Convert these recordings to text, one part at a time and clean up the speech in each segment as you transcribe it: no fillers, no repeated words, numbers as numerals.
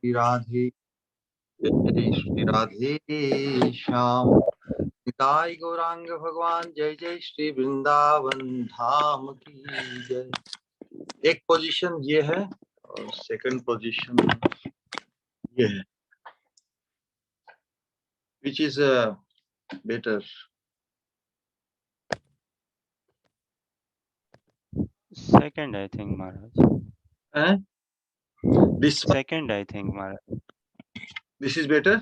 श्री राधे, जय श्री राधे श्याम। निताई गौरांग भगवान, जय जय श्री वृंदावन धाम की जय। एक पोजीशन ये है और सेकंड पोजीशन ये है। Which is better? Second, I think, Maharaj. This Second, I think, Maharaj. this is better.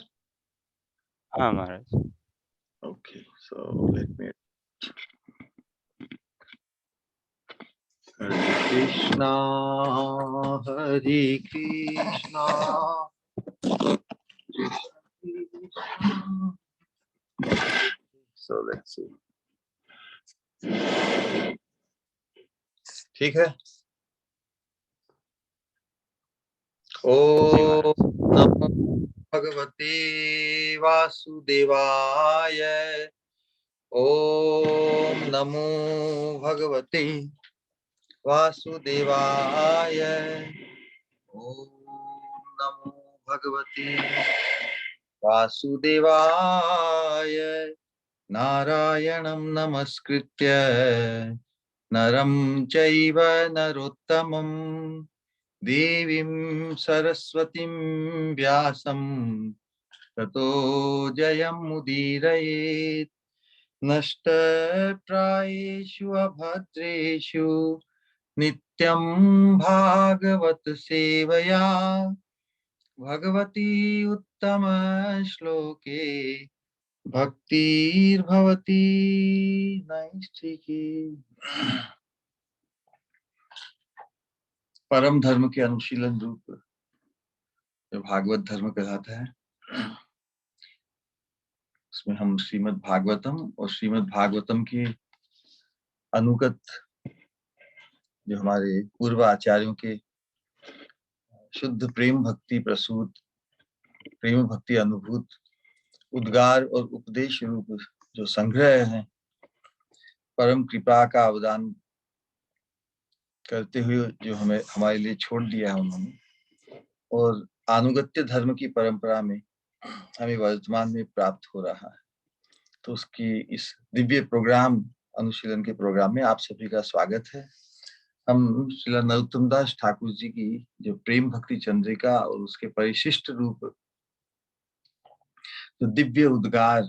Maharaj. Okay, so let me. Hare Krishna, Hare Krishna, Krishna. So let's see. ठीक है। ओम नमो भगवते वासुदेवाय। ओम नमो भगवते वासुदेवाय। ओम नमो भगवते वासुदेवाय। नारायणं नमस्कृत्य नरं चैव नरोत्तमं देवीं सरस्वतीं व्यासं ततो जयमुदीरयेत्। नष्टप्रायेषु अभद्रेषु नित्यं भागवत सेवया भगवती उत्तम श्लोके भक्तिर्भवती नैष्ठिकी। परम धर्म के अनुशीलन रूप जो भागवत धर्म कहलाता है, उसमें हम श्रीमद् भागवतम और श्रीमद् भागवतम की अनुगत जो हमारे पूर्व आचार्यों के शुद्ध प्रेम भक्ति प्रसूत, प्रेम भक्ति अनुभूत उद्गार और उपदेश रूप जो संग्रह है, परम कृपा का अवदान करते हुए जो हमें हमारे लिए छोड़ दिया है उन्होंने, और अनुगत्य धर्म की परंपरा में हमें वर्तमान में प्राप्त हो रहा है। तो उसकी इस दिव्य प्रोग्राम, अनुशीलन के प्रोग्राम में आप सभी का स्वागत है। हम श्रील नरोत्तम दास ठाकुर जी की जो प्रेम भक्ति चंद्रिका और उसके परिशिष्ट रूप जो दिव्य उद्गार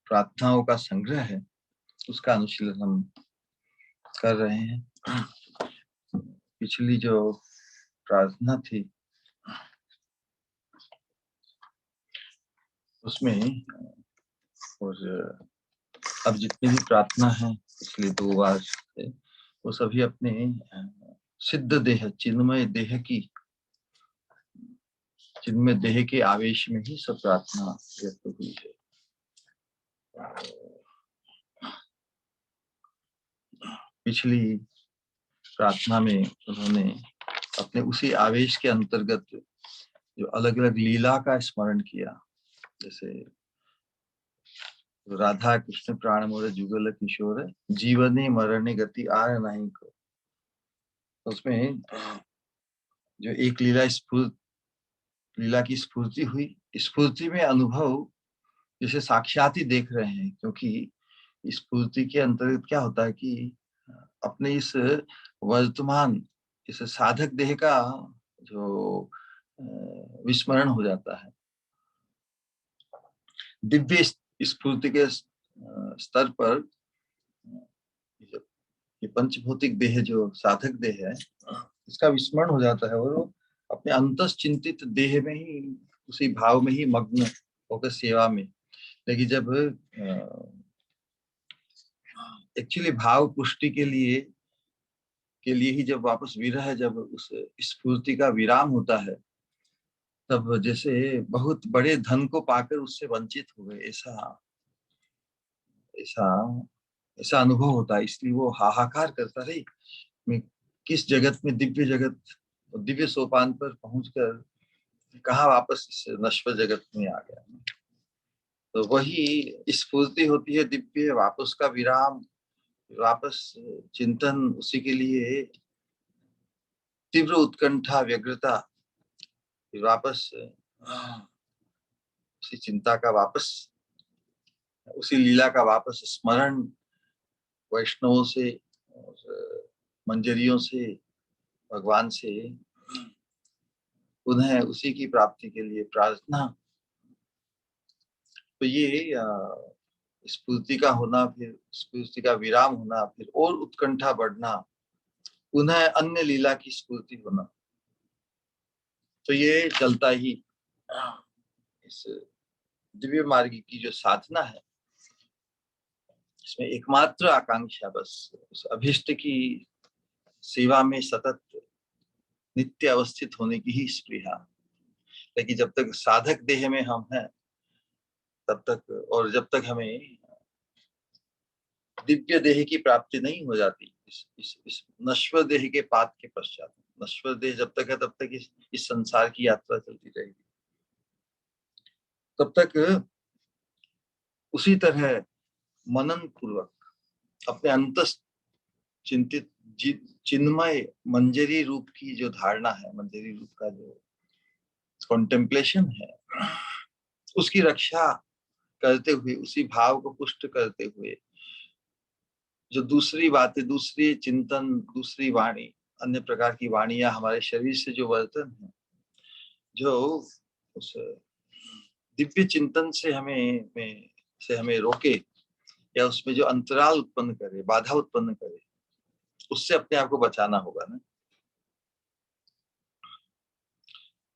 प्रार्थनाओं का संग्रह है, उसका अनुशीलन हम कर रहे हैं। पिछली जो प्रार्थना थी उसमें, और अब जितनी भी प्रार्थना है पिछले 2 बार से, वो सभी अपने सिद्ध देह, चिन्मय देह की, चिन्मय देह के आवेश में ही सब प्रार्थना व्यक्त हुई है। पिछली प्रार्थना में उन्होंने अपने उसी आवेश के अंतर्गत जो अलग अलग लीला का स्मरण किया, जैसे राधा कृष्ण प्राण मोर जुगल किशोर जीवने मरणे गति आर नहीं को। उसमें जो एक लीला की स्फूर्ति हुई, स्फूर्ति में अनुभव जैसे साक्षात ही देख रहे हैं, क्योंकि स्फूर्ति के अंतर्गत क्या होता है कि अपने इस वर्तमान इस साधक देह का जो विस्मरण हो जाता है। दिव्य स्फूर्ति के स्तर पर ये पंचभौतिक देह जो साधक देह है, इसका विस्मरण हो जाता है और वो अपने अंतस चिंतित देह में ही, उसी भाव में ही मग्न होकर सेवा में। लेकिन जब एक्चुअली भाव पुष्टि के लिए ही जब वापस विरह, जब उस स्फूर्ति का विराम होता है, तब जैसे बहुत बड़े धन को पाकर उससे वंचित हो गए, ऐसा ऐसा ऐसा अनुभव होता है। इसलिए वो हाहाकार करता है, मैं किस जगत में, दिव्य जगत, दिव्य सोपान पर पहुंचकर कहाँ वापस इस नश्वर जगत में आ गया। तो वही स्फूर्ति होती है दिव्य, वापस का विराम, वापस चिंतन, उसी के लिए तीव्र उत्कंठा, व्यग्रता फिर वापस उसी चिंता का वापस, उसी लीला का वापस स्मरण वैष्णवों से और मंजरियों से, भगवान से उन्हें उसी की प्राप्ति के लिए प्रार्थना। तो ये स्फूर्ति का होना, फिर स्फूर्ति का विराम होना, फिर और उत्कंठा बढ़ना, उन्हें अन्य लीला की स्फूर्ति होना, तो ये चलता ही इस दिव्य मार्ग की जो साधना है, इसमें एकमात्र आकांक्षा बस उस अभिष्ट की सेवा में सतत नित्य अवस्थित होने की ही स्पृहा। लेकिन जब तक साधक देह में हम हैं, तब तक, और जब तक हमें दिव्य देह की प्राप्ति नहीं हो जाती, इस नश्वर देह के पात के पश्चात, नश्वर देह जब तक है तब तक इस संसार की यात्रा चलती रहेगी। तब तक उसी तरह मनन पूर्वक अपने अंतस चिंतित चिन्मय मंजरी रूप की जो धारणा है, मंजरी रूप का जो कॉन्टेम्पलेशन है, उसकी रक्षा करते हुए, उसी भाव को पुष्ट करते हुए, जो दूसरी बातें, दूसरी चिंतन, दूसरी वाणी, अन्य प्रकार की वाणियां हमारे शरीर से जो वर्तन है, जो उस दिव्य चिंतन से हमें रोके या उसमें जो अंतराल उत्पन्न करे, बाधा उत्पन्न करे, उससे अपने आप को बचाना होगा ना।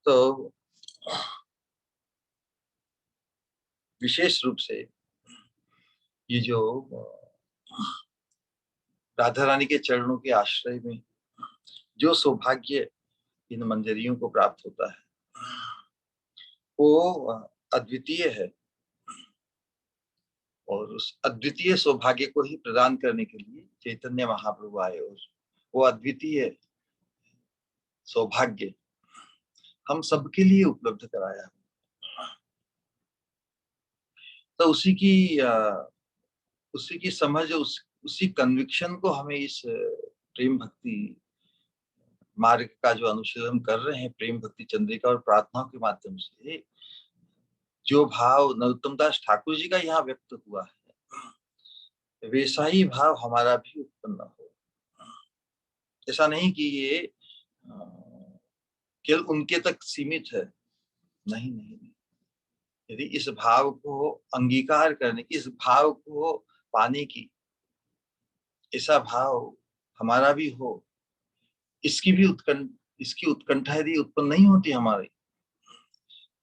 तो विशेष रूप से ये जो राधा रानी के चरणों के आश्रय में जो सौभाग्य इन मंजरियों को प्राप्त होता है, वो अद्वितीय है, और उस अद्वितीय सौभाग्य को ही प्रदान करने के लिए चैतन्य महाप्रभु आए, और वो अद्वितीय सौभाग्य हम सबके लिए उपलब्ध कराया। तो उसी की समझ, उसी कन्विक्शन को हमें इस प्रेम भक्ति मार्ग का जो अनुशीलन कर रहे हैं, प्रेम भक्ति चंद्रिका और प्रार्थनाओं के माध्यम से, जो भाव नरोत्तम दास ठाकुर जी का यहाँ व्यक्त हुआ है, वैसा ही भाव हमारा भी उत्पन्न हो। ऐसा नहीं कि ये केवल उनके तक सीमित है, नहीं नहीं, नहीं। यदि इस भाव को अंगीकार करने की, इस भाव को पाने की, ऐसा भाव हमारा भी हो, इसकी उत्कंठा यदि उत्पन्न नहीं होती हमारी,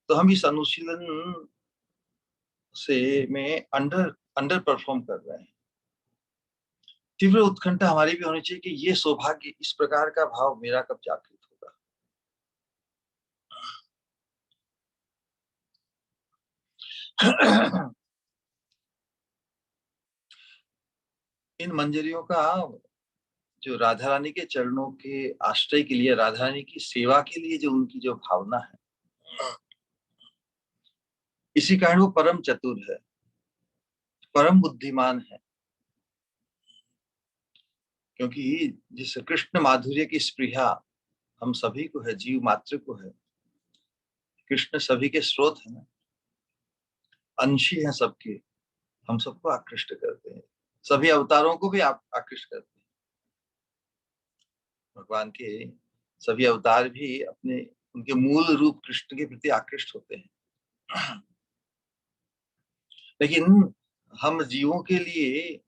तो हम इस अनुशीलन से में अंडर परफॉर्म कर रहे हैं। तीव्र उत्कंठा हमारी भी होनी चाहिए कि ये सौभाग्य, इस प्रकार का भाव मेरा कब जागृत होगा। इन मंजरियों का जो राधा रानी के चरणों के आश्रय के लिए, राधा रानी की सेवा के लिए जो उनकी जो भावना है, इसी कारण वो परम चतुर है, परम बुद्धिमान है। क्योंकि जिस कृष्ण माधुर्य की स्पृहा हम सभी को है, जीव मात्र को है, कृष्ण सभी के स्रोत है ना, अंशी है सबके, हम सबको आकृष्ट करते हैं, सभी अवतारों को भी आकृष्ट करते हैं। भगवान के सभी अवतार भी अपने उनके मूल रूप कृष्ण के प्रति आकृष्ट होते हैं। लेकिन हम जीवों के लिए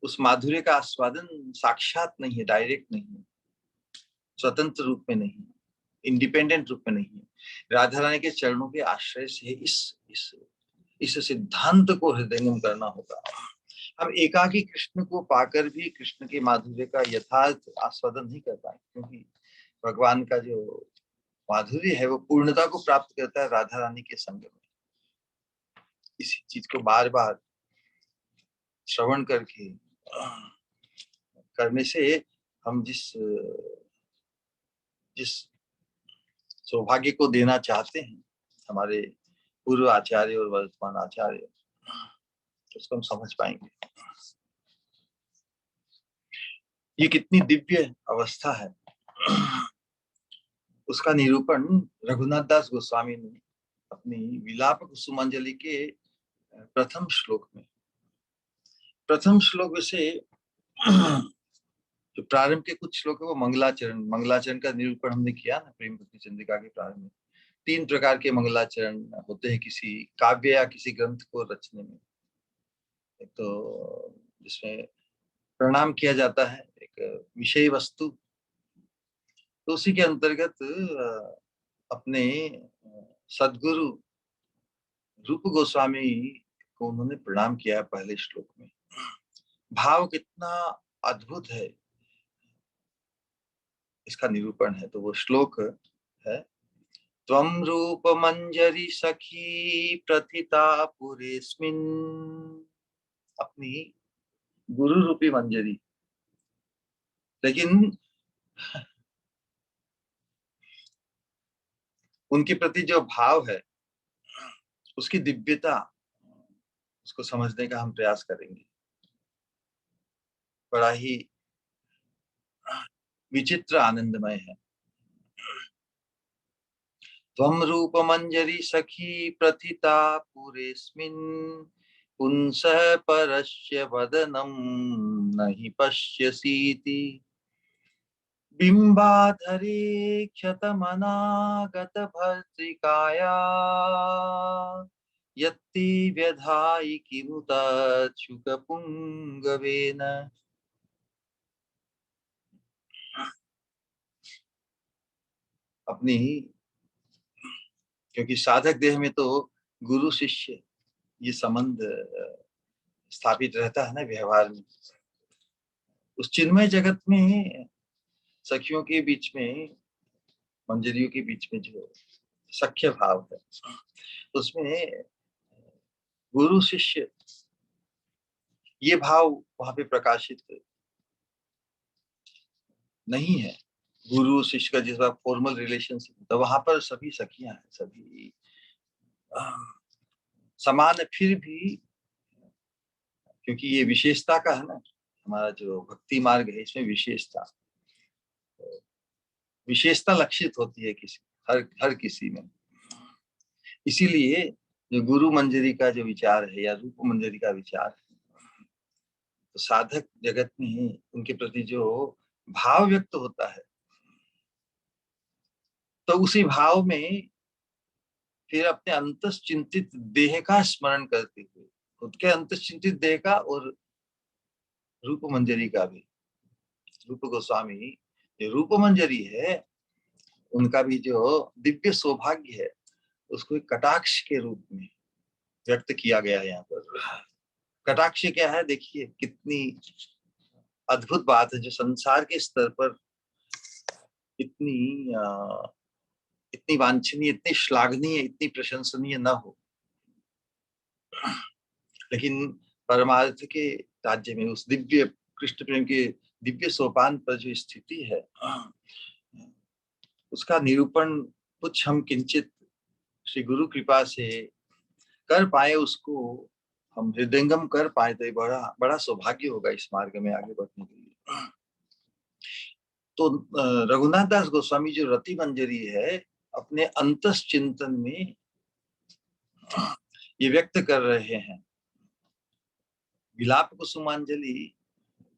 उस माधुर्य का आस्वादन साक्षात नहीं है, डायरेक्ट नहीं है, स्वतंत्र रूप में नहीं है, इंडिपेंडेंट रूप में नहीं है। राधा रानी के चरणों के आश्रय से इस सिद्धांत को हृदयंगम करना होगा। हम एकाकी कृष्ण को पाकर भी कृष्ण के माधुर्य का यथार्थ आस्वादन नहीं कर पाए, क्योंकि भगवान का जो माधुर्य है वो पूर्णता को प्राप्त करता है राधा रानी के संग में। इसी चीज को बार बार श्रवण करके करने से हम जिस सौभाग्य को देना चाहते हैं हमारे पूर्व आचार्य और वर्तमान आचार्य, उसको हम समझ पाएंगे। ये कितनी दिव्य अवस्था है, उसका निरूपण रघुनाथ दास गोस्वामी ने अपनी विलाप कुसुमांजलि के प्रथम श्लोक में, प्रथम श्लोक से जो प्रारंभ के कुछ श्लोक है वो मंगलाचरण, मंगलाचरण का निरूपण हमने किया ना प्रेम भक्ति चंद्रिका के प्रारंभ में। 3 प्रकार के मंगलाचरण होते हैं किसी काव्य या किसी ग्रंथ को रचने में। एक तो जिसमें प्रणाम किया जाता है, एक विषय वस्तु, तो उसी के अंतर्गत अपने सदगुरु रूप गोस्वामी को उन्होंने प्रणाम किया है पहले श्लोक में। भाव कितना अद्भुत है इसका निरूपण है। तो वो श्लोक है, त्वं रूप मंजरी सखी प्रथिता पुरेस्मिन्, अपनी गुरु रूपी मंजरी। लेकिन उनके प्रति जो भाव है उसकी दिव्यता, उसको समझने का हम प्रयास करेंगे। बड़ा ही विचित्र आनंदमय है। त्वं रूप मंजरी सखी प्रथिता पुरेस्मिन्, पुंसः परस्य वदनं नहि पश्यसीति, बिम्बाधरे क्षतमनागत भर्त्रिकाया, यत्ति व्यधायि किमुत शुकपुङ्गवेन। अपनी, क्योंकि साधक देह में तो गुरु शिष्य ये संबंध स्थापित रहता है ना व्यवहार में। उस चिन्मय जगत में सखियों के बीच में, मंजरियों के बीच में जो सख्य भाव है, उसमें गुरु शिष्य ये भाव वहां पे प्रकाशित नहीं है। गुरु शिष्य का जिस बात फॉर्मल रिलेशनशिप होता है वहां पर सभी सखियां हैं, सभी समान है। फिर भी क्योंकि ये विशेषता का है ना, हमारा जो भक्ति मार्ग है इसमें विशेषता, विशेषता लक्षित होती है किसी, हर किसी में। इसीलिए जो गुरु मंजरी का जो विचार है या रूप मंजरी का विचार है, तो साधक जगत में उनके प्रति जो भाव व्यक्त होता है, तो उसी भाव में फिर अपने अंतश्चिंतित देह का स्मरण करते हुए, खुद के अंतश्चिंतित देह का और रूप मंजरी का भी, रूप गोस्वामी जो रूप मंजरी है उनका भी जो दिव्य सौभाग्य है उसको एक कटाक्ष के रूप में व्यक्त किया गया है यहाँ पर। कटाक्ष क्या है, देखिए कितनी अद्भुत बात है जो संसार के स्तर पर इतनी इतनी वांछनीय, इतनी श्लाघनीय, इतनी प्रशंसनीय न हो, लेकिन परमार्थ के राज्य में उस दिव्य कृष्ण प्रेम के दिव्य सोपान पर जो स्थिति है उसका निरूपण कुछ हम किंचित श्री गुरु कृपा से कर पाए, उसको हम हृदयंगम कर पाए, तो बड़ा बड़ा सौभाग्य होगा इस मार्ग में आगे बढ़ने के लिए। तो रघुनाथ दास गोस्वामी जो रति मंजरी है अपने अंतस चिंतन में ये व्यक्त कर रहे हैं। विलाप कुसुमांजलि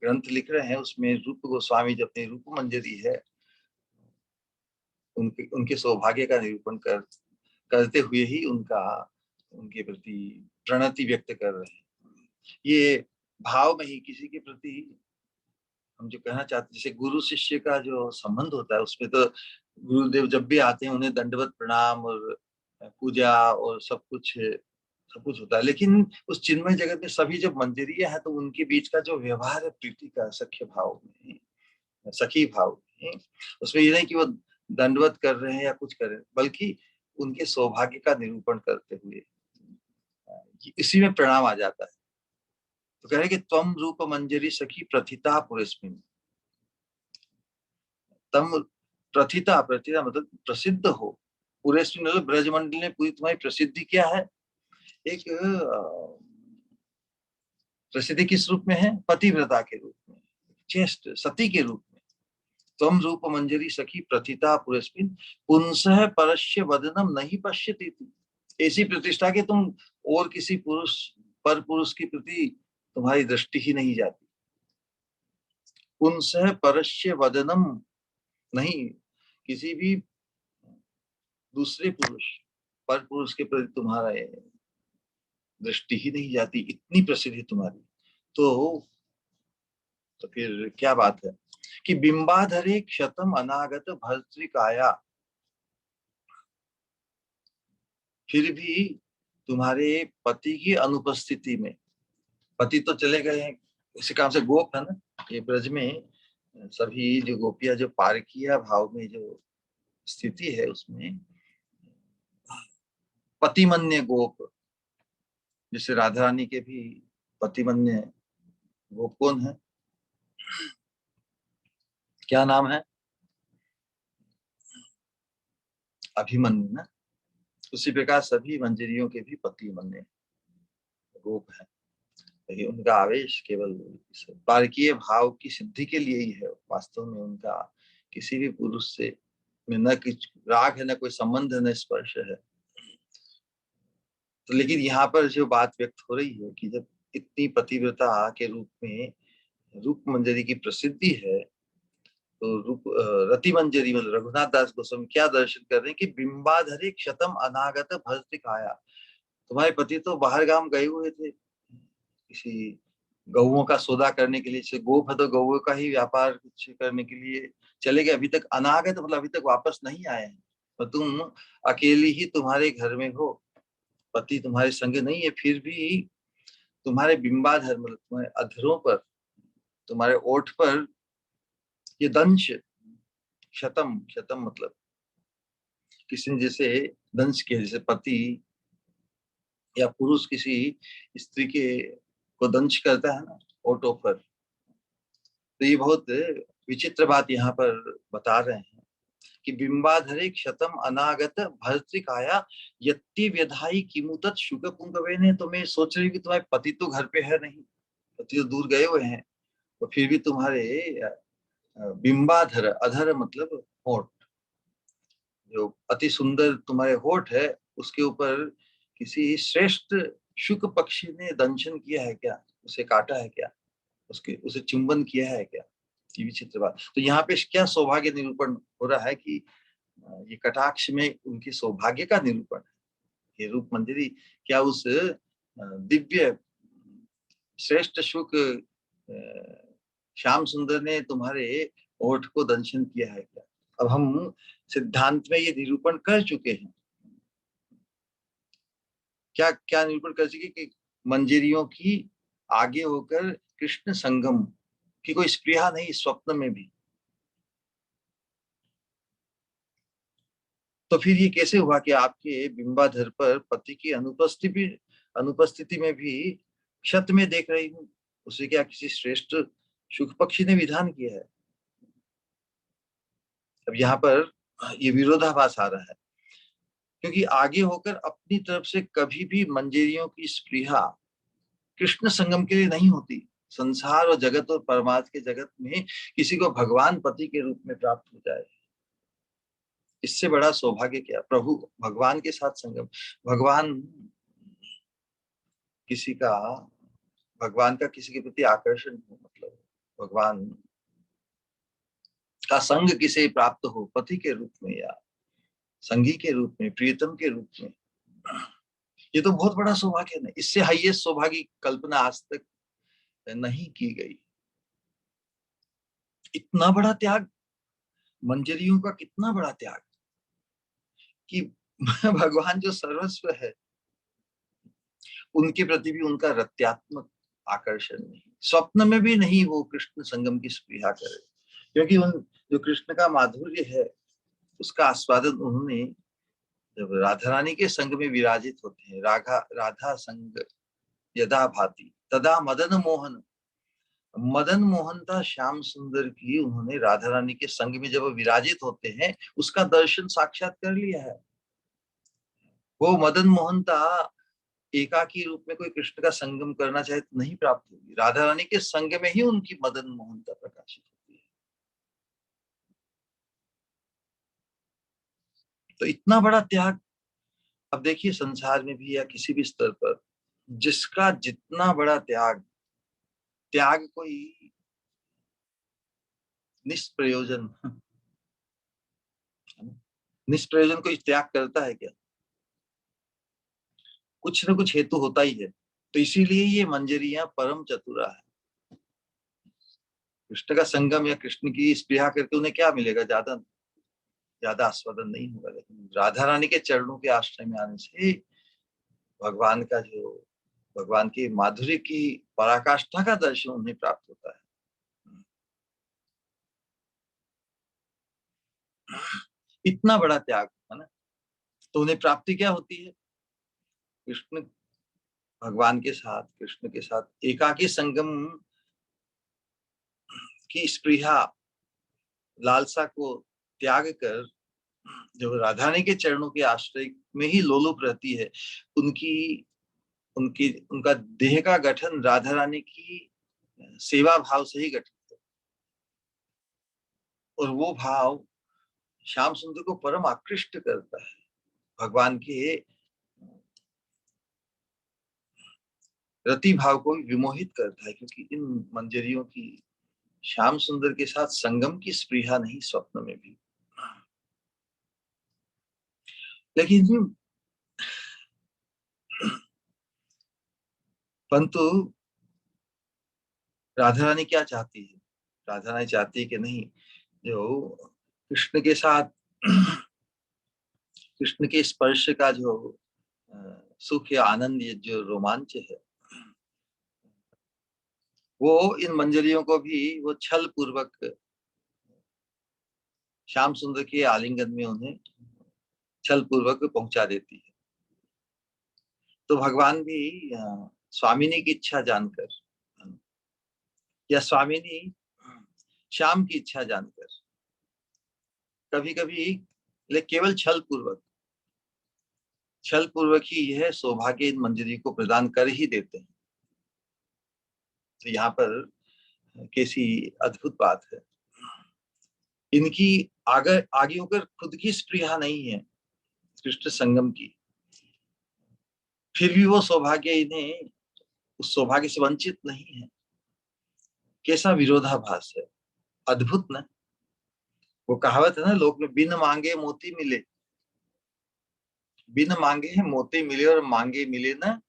ग्रंथ लिख रहे हैं, उसमें रूप गोस्वामी जो अपनी रूप मंजरी है उनके सौभाग्य का निरूपण करते हुए ही उनके प्रति प्रणति व्यक्त कर रहे हैं। ये भाव में ही किसी के प्रति हम जो कहना चाहते हैं, जैसे गुरु शिष्य का जो संबंध होता है उसमें तो गुरुदेव जब भी आते हैं उन्हें दंडवत प्रणाम और पूजा और सब कुछ होता है। लेकिन उस चिन्मय जगत में सभी जब मंदिरिया है तो उनके बीच का जो व्यवहार है प्रीति का, सख्य भाव में, सखी भाव में, उसमें ये नहीं कि वो दंडवत कर रहे हैं या कुछ कर रहे हैं, बल्कि उनके सौभाग्य का निरूपण करते हुए इसी में प्रणाम आ जाता है। तो कह रहे कि त्वम रूप मंजरी सखी प्रथिता पुरस्मिन्, तम प्रथिता, प्रथिता मतलब प्रसिद्ध हो, पूरे मतलब ब्रजमंडल ने पूरी तुम्हारी प्रसिद्धि क्या है। एक प्रसिद्धि किस रूप में है, पतिव्रता के रूप में, चेष्ट सती के रूप में। त्वं रूप मंजरी सखी प्रथिता पुरस्मिन् पुंसः परस्य वदनम नहीं पश्यति थी। ऐसी प्रतिष्ठा के तुम और किसी पुरुष पर पुरुष की प्रति तुम्हारी दृष्टि ही नहीं जाती। पुंसः परस्य वदनम, नहीं किसी भी दूसरे पुरुष पर पुरुष के प्रति तुम्हारा दृष्टि ही नहीं जाती, इतनी प्रसिद्धि तुम्हारी। तो फिर क्या बात है कि बिंबाधरे क्षतम अनागत भर्तृकाया, फिर भी तुम्हारे पति की अनुपस्थिति में, पति तो चले गए हैं, इसी काम से गोप है ना, ये ब्रज में सभी जो गोपियां जो पारकीय भाव में जो स्थिति है उसमें पतिमन्य गोप, जैसे राधा रानी के भी पतिमन्य गोप कौन है, क्या नाम है, अभिमन्यु ना। उसी प्रकार सभी मंजरियों के भी पतिमन्य गोप है। लेकिन उनका आवेश केवल पारकीय भाव की सिद्धि के लिए ही है, वास्तव में उनका किसी भी पुरुष से में न कुछ राग है, न कोई संबंध है, न स्पर्श है। तो लेकिन यहाँ पर जो बात व्यक्त हो रही है कि जब इतनी पतिव्रता के रूप में रूप मंजरी की प्रसिद्धि है, तो रूप रति मंजरी मतलब रघुनाथ दास गोस्वामी क्या दर्शन कर रहे हैं कि बिंबाधरे क्षतम अनागत भस्त्रिकाया, तुम्हारे पति तो बाहर गांव गए हुए थे किसी गौओं का सौदा करने के लिए, जैसे गोप है तो गौओं का ही व्यापार कुछ करने के लिए चले गए, अभी तक अनागत मतलब अभी तक वापस नहीं आए हैं, तो तुम अकेली ही तुम्हारे घर में हो, पति तुम्हारे संग नहीं है, फिर भी तुम्हारे बिंबाधर मतलब तुम्हारे अधरों पर, तुम्हारे ओठ पर ये दंश, शतम शतम मतलब किसी ने जैसे दंश किया, जैसे पति या पुरुष किसी स्त्री के को दंश करता है ना ओठों पर, तो ये बहुत विचित्र बात यहाँ पर बता रहे हैं कि बिंबाधरे क्षतम अनागत भर्तृकाया यत्ति व्यधाई किमुतत शुक पुंगवे ने, तो मैं सोच रही हूँ कि तुम्हारे पति तो घर पे है नहीं, पति तो दूर गए हुए हैं, तो फिर भी तुम्हारे बिंबाधर, अधर मतलब होठ, जो अति सुंदर तुम्हारे होठ है उसके ऊपर किसी श्रेष्ठ शुक पक्षी ने दंशन किया है क्या, उसे काटा है क्या, उसके उसे चुंबन किया है क्या, ये विचित्र बात। तो यहाँ पे क्या सौभाग्य निरूपण हो रहा है कि ये कटाक्ष में उनके सौभाग्य का निरूपण है। ये रूप मंजरी क्या उस दिव्य श्रेष्ठ शुक श्याम सुंदर ने तुम्हारे ओठ को दंशन किया है क्या। अब हम सिद्धांत में ये निरूपण कर चुके हैं, क्या क्या निरूपण कर चुके कि मंजरियों की आगे होकर कृष्ण संगम की कोई स्पृहा नहीं स्वप्न में भी। तो फिर ये कैसे हुआ कि आपके बिंबाधर पर पति की अनुपस्थिति में भी क्षत में देख रही हूँ, उसे क्या किसी श्रेष्ठ सुख पक्षी ने विधान किया है। अब यहाँ पर ये विरोधाभास आ रहा है, क्योंकि आगे होकर अपनी तरफ से कभी भी मंजरियों की स्पृहा कृष्ण संगम के लिए नहीं होती। संसार और जगत और परमार्थ के जगत में किसी को भगवान पति के रूप में प्राप्त हो जाए, इससे बड़ा सौभाग्य क्या, प्रभु भगवान के साथ संगम, भगवान किसी का, भगवान का किसी के प्रति आकर्षण हो, मतलब भगवान का संग किसे प्राप्त हो पति के रूप में या संगी के रूप में, प्रियतम के रूप में, ये तो बहुत बड़ा सौभाग्य है। इससे हाईएस्ट सौभाग्य की कल्पना आज तक नहीं की गई। इतना बड़ा त्याग, मंजरियों का कितना बड़ा त्याग कि भगवान जो सर्वस्व है उनके प्रति भी उनका रत्यात्मक आकर्षण नहीं, स्वप्न में भी नहीं वो कृष्ण संगम की स्पृहा करे, क्योंकि उन जो कृष्ण का माधुर्य है उसका आस्वादन उन्होंने जब राधा रानी के संग में विराजित होते हैं, राधा संग यदा भाति तदा मदन मोहन, मदन मोहनता श्याम सुंदर की उन्होंने राधा रानी के संग में जब विराजित होते हैं उसका दर्शन साक्षात कर लिया है। वो मदन मोहनता एकाकी रूप में कोई कृष्ण का संगम करना चाहे तो नहीं प्राप्त होगी, राधा रानी के संग में ही उनकी मदन मोहनता प्रकाशित होती है। तो इतना बड़ा त्याग, अब देखिए संसार में भी या किसी भी स्तर पर जिसका जितना बड़ा त्याग, त्याग कोई निष्प्रयोजन, निष्प्रयोजन कोई त्याग करता है क्या? कुछ न कुछ हेतु होता ही है। तो इसीलिए ये मंजरियां परम चतुरा है। कृष्ण का संगम या कृष्ण की स्पृहा करके उन्हें क्या मिलेगा? ज्यादा ज्यादा आस्वादन नहीं होगा, लेकिन राधा रानी के चरणों के आश्रय में आने से भगवान का जो, भगवान की माधुर्य की पराकाष्ठा का दर्शन उन्हें प्राप्त होता है। इतना बड़ा त्याग है ना, तो उन्हें प्राप्ति क्या होती है? कृष्ण, भगवान के साथ, कृष्ण के साथ एकाकी संगम की स्पृहा, लालसा को त्याग कर जो राधा रानी के चरणों के आश्रय में ही लोलुप रहती है, उनकी उनकी उनका देह का गठन राधा रानी की सेवा भाव से ही गठित है। और वो भाव श्याम सुंदर को परम आकृष्ट करता है, भगवान के रति भाव को विमोहित करता है, क्योंकि इन मंजरियों की श्याम सुंदर के साथ संगम की स्पृहा नहीं स्वप्न में भी। लेकिन परंतु राधा रानी क्या चाहती है? राधा रानी चाहती है कि नहीं, जो कृष्ण के साथ कृष्ण के स्पर्श का जो सुख या आनंद, ये जो रोमांच है, वो इन मंजरियों को भी वो छल पूर्वक श्याम सुंदर के आलिंगन में उन्हें छल पूर्वक पहुंचा देती है। तो भगवान भी स्वामिनी की इच्छा जानकर, या स्वामिनी श्याम की इच्छा जानकर, कभी कभी ले केवल छल पूर्वक ही यह सौभाग्य इन मंजरी को प्रदान कर ही देते हैं। तो यहाँ पर कैसी अद्भुत बात है, इनकी आगे आगे होकर खुद की स्पृहा नहीं है कृष्ण संगम की, फिर भी वो सौभाग्य इन्हें उस सौभाग्य से वंचित नहीं है। कैसा विरोधाभास है, अद्भुत ना। वो कहावत है ना, लोक में बिन मांगे मोती मिले, बिन मांगे है मोती मिले और मांगे मिले ना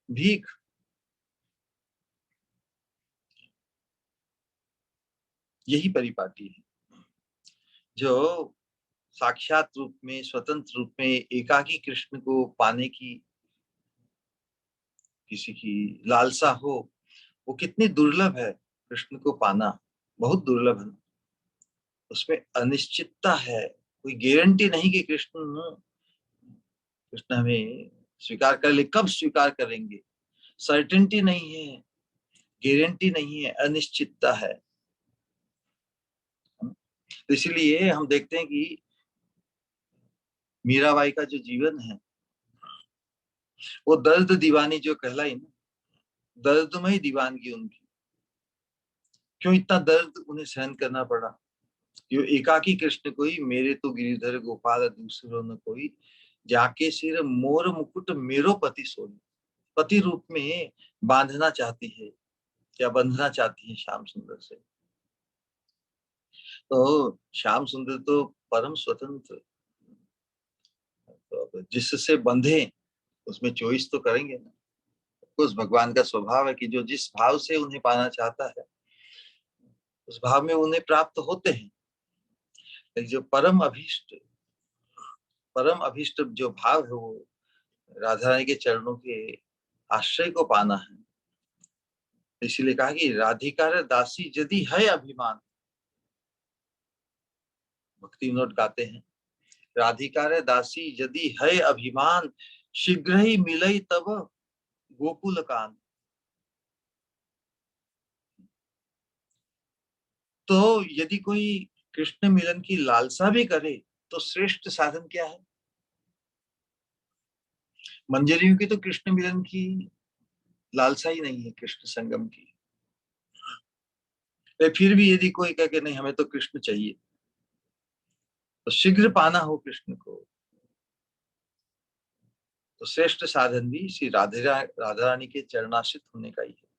भीख। यही परिपाटी है, जो साक्षात रूप में, स्वतंत्र रूप में एकाकी कृष्ण को पाने की किसी की लालसा हो, वो कितनी दुर्लभ है। कृष्ण को पाना बहुत दुर्लभ है, उसमें अनिश्चितता है, कोई गारंटी नहीं कि कृष्ण कृष्ण हमें स्वीकार कर ले, कब स्वीकार करेंगे, सर्टेनिटी नहीं है, गारंटी नहीं है, अनिश्चितता है। तो इसीलिए हम देखते हैं कि मीराबाई का जो जीवन है, वो दर्द दीवानी जो कहलाई ना, दर्दमय दीवानगी उनकी। क्यों इतना दर्द उन्हें सहन करना पड़ा? यो एकाकी कृष्ण कोई, मेरे तो गिरिधर गोपाल दूसरों न कोई, जाके सिर मोर मुकुट मेरो पति सोई। पति रूप में बांधना चाहती है, क्या बंधना चाहती है श्याम सुंदर से। तो श्याम सुंदर तो परम स्वतंत्र, तो जिससे बंधे उसमें चॉइस तो करेंगे ना। उस भगवान का स्वभाव है कि जो जिस भाव से उन्हें पाना चाहता है, उस भाव में उन्हें प्राप्त होते हैं। लेकिन जो परम अभीष्ट जो भाव है, वो राधा रानी के चरणों के आश्रय को पाना है। इसीलिए कहा कि राधिका दासी यदि है अभिमान, भक्ति विनोद गाते हैं, राधिका दासी यदि है अभिमान, शीघ्र ही मिलई तब गोकुल कान। तो यदि कोई कृष्ण मिलन की लालसा भी करे, तो श्रेष्ठ साधन क्या है? मंजरियों की तो कृष्ण मिलन की लालसा ही नहीं है, कृष्ण संगम की। फिर भी यदि कोई कहे कि नहीं हमें तो कृष्ण चाहिए, तो शीघ्र पाना हो कृष्ण को तो श्रेष्ठ साधन भी श्री राधा रानी के चरणाश्रित होने का ही है।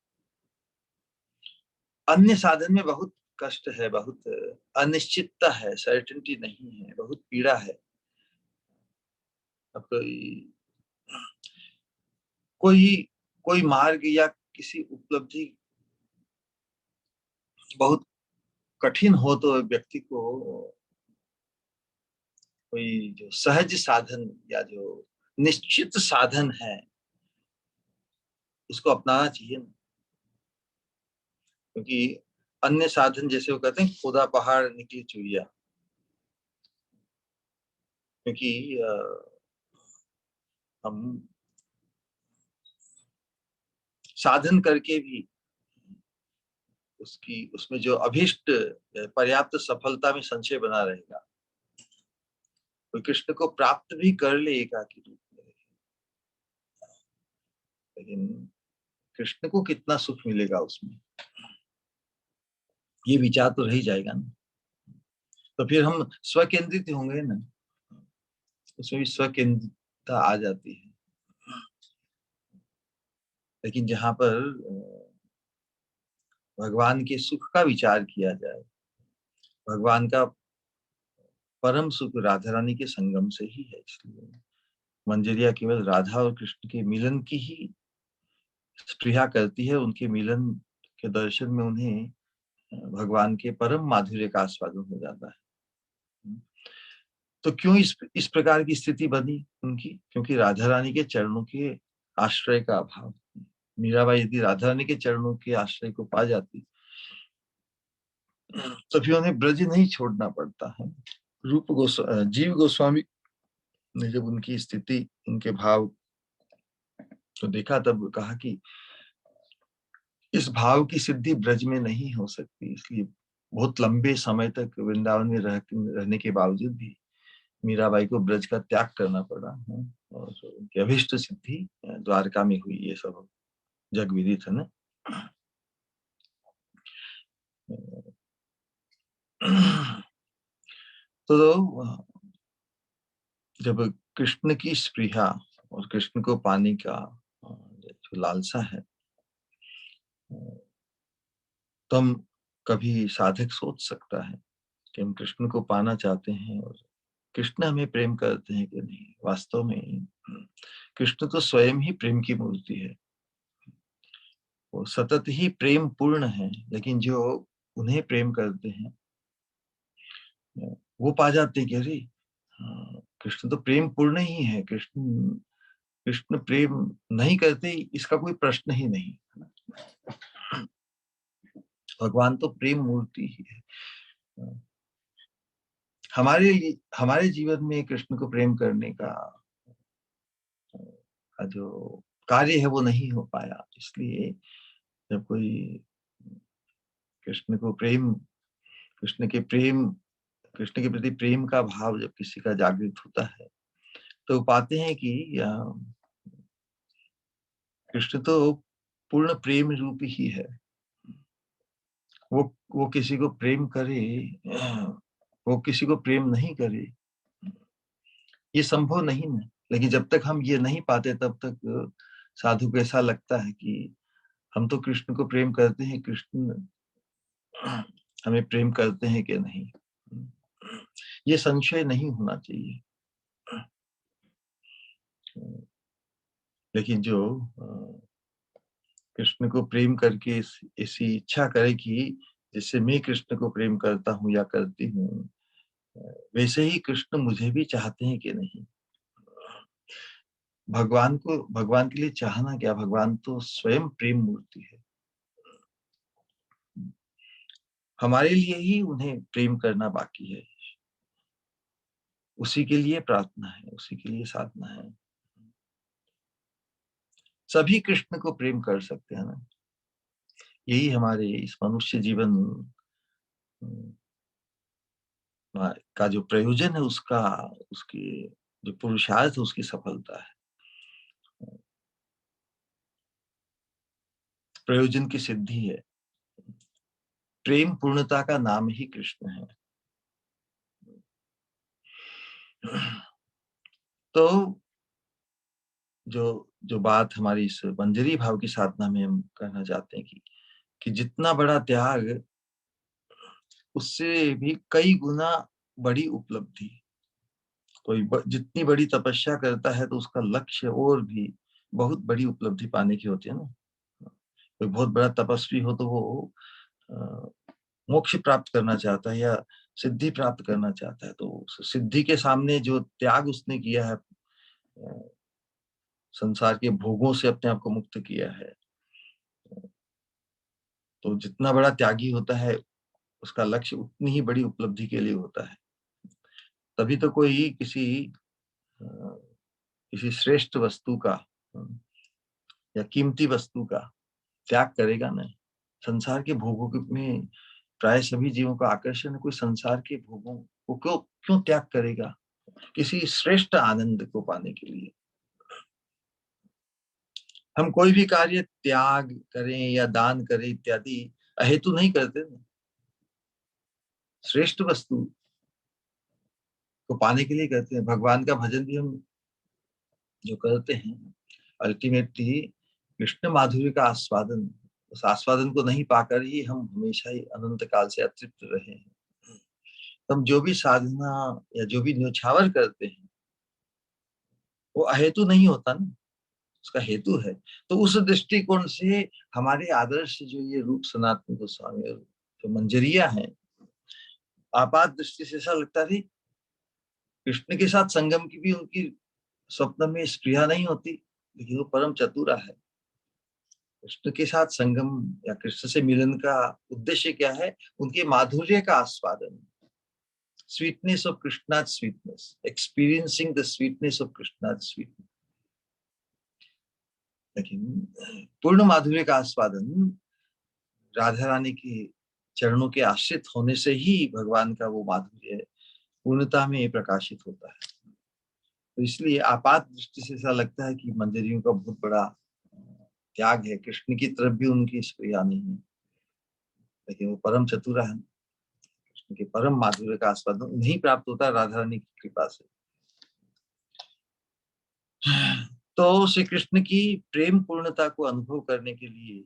अन्य साधन में बहुत कष्ट है, बहुत अनिश्चितता है, सर्टेनिटी नहीं है, बहुत पीड़ा है। अब कोई मार्ग या किसी उपलब्धि बहुत कठिन हो तो व्यक्ति को कोई जो सहज साधन या जो निश्चित साधन है उसको अपनाना चाहिए ना। क्योंकि अन्य साधन जैसे वो कहते हैं खोदा पहाड़ निकली चुइया, क्योंकि हम साधन करके भी उसमें जो अभीष्ट पर्याप्त सफलता में संशय बना रहेगा। कोई कृष्ण को प्राप्त भी कर ले एकाकी रूप में, लेकिन कृष्ण को कितना सुख मिलेगा उसमें, ये विचार तो रह ही जाएगा ना। तो फिर हम स्वकेंद्रित होंगे ना, उसमें भी स्वकेंद्रितता आ जाती है। लेकिन जहां पर भगवान के सुख का विचार किया जाए, भगवान का परम सुख राधा रानी के संगम से ही है, इसलिए मंजरिया केवल राधा और कृष्ण के मिलन की ही स्पृहा करती है। उनके मिलन के दर्शन में उन्हें भगवान के परम माधुर्य का आस्वादन हो जाता है। तो क्यों इस प्रकार की स्थिति बनी उनकी? क्योंकि राधा रानी के चरणों के आश्रय का अभाव। मीराबाई यदि राधा रानी के चरणों के आश्रय को पा जाती तो फिर उन्हें ब्रज नहीं छोड़ना पड़ता है। जीव गोस्वामी ने जब उनकी स्थिति, उनके भाव को देखा तब कहा कि इस भाव की सिद्धि ब्रज में नहीं हो सकती, इसलिए बहुत लंबे समय तक वृंदावन में रहने के बावजूद भी मीराबाई को ब्रज का त्याग करना पड़ा है। और उनकी अभिष्ट सिद्धि द्वारका में हुई, ये सब जग विदित है ना। तो जब कृष्ण की स्पृहा और कृष्ण को पाने का जो लालसा है, तो हम कभी साधक सोच सकता है कि हम कृष्ण को पाना चाहते हैं और कृष्ण हमें प्रेम करते हैं कि नहीं। वास्तव में कृष्ण तो स्वयं ही प्रेम की मूर्ति है, वो सतत ही प्रेम पूर्ण है। लेकिन जो उन्हें प्रेम करते हैं वो पा जाते हैं कि अरे कृष्ण तो प्रेम पूर्ण ही है, कृष्ण कृष्ण प्रेम नहीं करते इसका कोई प्रश्न ही नहीं। भगवान तो प्रेम मूर्ति ही है। हमारे जीवन में कृष्ण को प्रेम करने का जो कार्य है वो नहीं हो पाया। इसलिए जब कोई कृष्ण को प्रेम कृष्ण के प्रेम कृष्ण के प्रति प्रेम का भाव जब किसी का जागृत होता है तो पाते हैं कि कृष्ण तो पूर्ण प्रेम रूप ही है। वो किसी को प्रेम करे, वो किसी को प्रेम नहीं करे, ये संभव नहीं है। लेकिन जब तक हम ये नहीं पाते तब तक साधु को ऐसा लगता है कि हम तो कृष्ण को प्रेम करते हैं, कृष्ण हमें प्रेम करते हैं कि नहीं। ये संशय नहीं होना चाहिए। लेकिन जो कृष्ण को प्रेम करके ऐसी इच्छा करे कि जैसे मैं कृष्ण को प्रेम करता हूँ या करती हूँ, वैसे ही कृष्ण मुझे भी चाहते हैं कि नहीं। भगवान के लिए चाहना क्या, भगवान तो स्वयं प्रेम मूर्ति है। हमारे लिए ही उन्हें प्रेम करना बाकी है, उसी के लिए प्रार्थना है, उसी के लिए साधना है। सभी कृष्ण को प्रेम कर सकते हैं ना। यही हमारे इस मनुष्य जीवन का जो प्रयोजन है, उसका उसकी जो पुरुषार्थ है उसकी सफलता है। प्रयोजन की सिद्धि है। प्रेम पूर्णता का नाम ही कृष्ण है। तो जो जो बात हमारी इस मंजरी भाव की साधना में हम कहना चाहते हैं कि जितना बड़ा त्याग, उससे भी कई गुना बड़ी उपलब्धि। कोई जितनी बड़ी तपस्या करता है तो उसका लक्ष्य और भी बहुत बड़ी उपलब्धि पाने की होती है ना। कोई बहुत बड़ा तपस्वी हो तो वो मोक्ष प्राप्त करना चाहता है या सिद्धि प्राप्त करना चाहता है, तो उस सिद्धि के सामने जो त्याग उसने किया है, संसार के भोगों से अपने आप को मुक्त किया है, तो जितना बड़ा त्यागी होता है उसका लक्ष्य उतनी ही बड़ी उपलब्धि के लिए होता है। तभी तो कोई किसी श्रेष्ठ वस्तु का या कीमती वस्तु का त्याग करेगा ना। संसार के भोगों में प्राय सभी जीवों का आकर्षण है, कोई संसार के भोगों को क्यों क्यों त्याग करेगा किसी श्रेष्ठ आनंद को पाने के लिए। हम कोई भी कार्य त्याग करें या दान करें इत्यादि अहेतु नहीं करते ना। श्रेष्ठ वस्तु को पाने के लिए करते हैं। भगवान का भजन भी हम जो करते हैं, अल्टीमेटली कृष्ण माधुर्य का आस्वादन, उस आस्वादन को नहीं पाकर ही हम हमेशा ही अनंत काल से अतृप्त रहे हैं। हम जो भी साधना या जो भी न्योछावर करते हैं वो अहेतु नहीं होता ना, उसका हेतु है। तो उस दृष्टिकोण से हमारे आदर्श जो ये रूप सनातन गोस्वामी और जो मंजरिया है, आपात दृष्टि से ऐसा लगता है कृष्ण के साथ संगम की भी उनकी स्वप्न में स्पृहा नहीं होती, लेकिन वो परम चतुरा है। कृष्ण के साथ संगम या कृष्ण से मिलन का उद्देश्य क्या है? उनके माधुर्य का आस्वादन, sweetness of Krishna sweetness, experiencing the sweetness of Krishna sweetness. लेकिन पूर्ण माधुर्य का आस्वादन राधा रानी के चरणों के आश्रित होने से ही भगवान का वो माधुर्य पूर्णता में प्रकाशित होता है। तो इसलिए आपात दृष्टि से ऐसा लगता है कि मंजरियों का बहुत बड़ा त्याग है, कृष्ण की तरफ भी उनकी स्प्रिया नहीं है, लेकिन वो परम चतुरा है। कृष्ण के परम माधुर्य का आस्वादन नहीं प्राप्त होता राधा रानी की कृपा से। तो श्री कृष्ण की प्रेम पूर्णता को अनुभव करने के लिए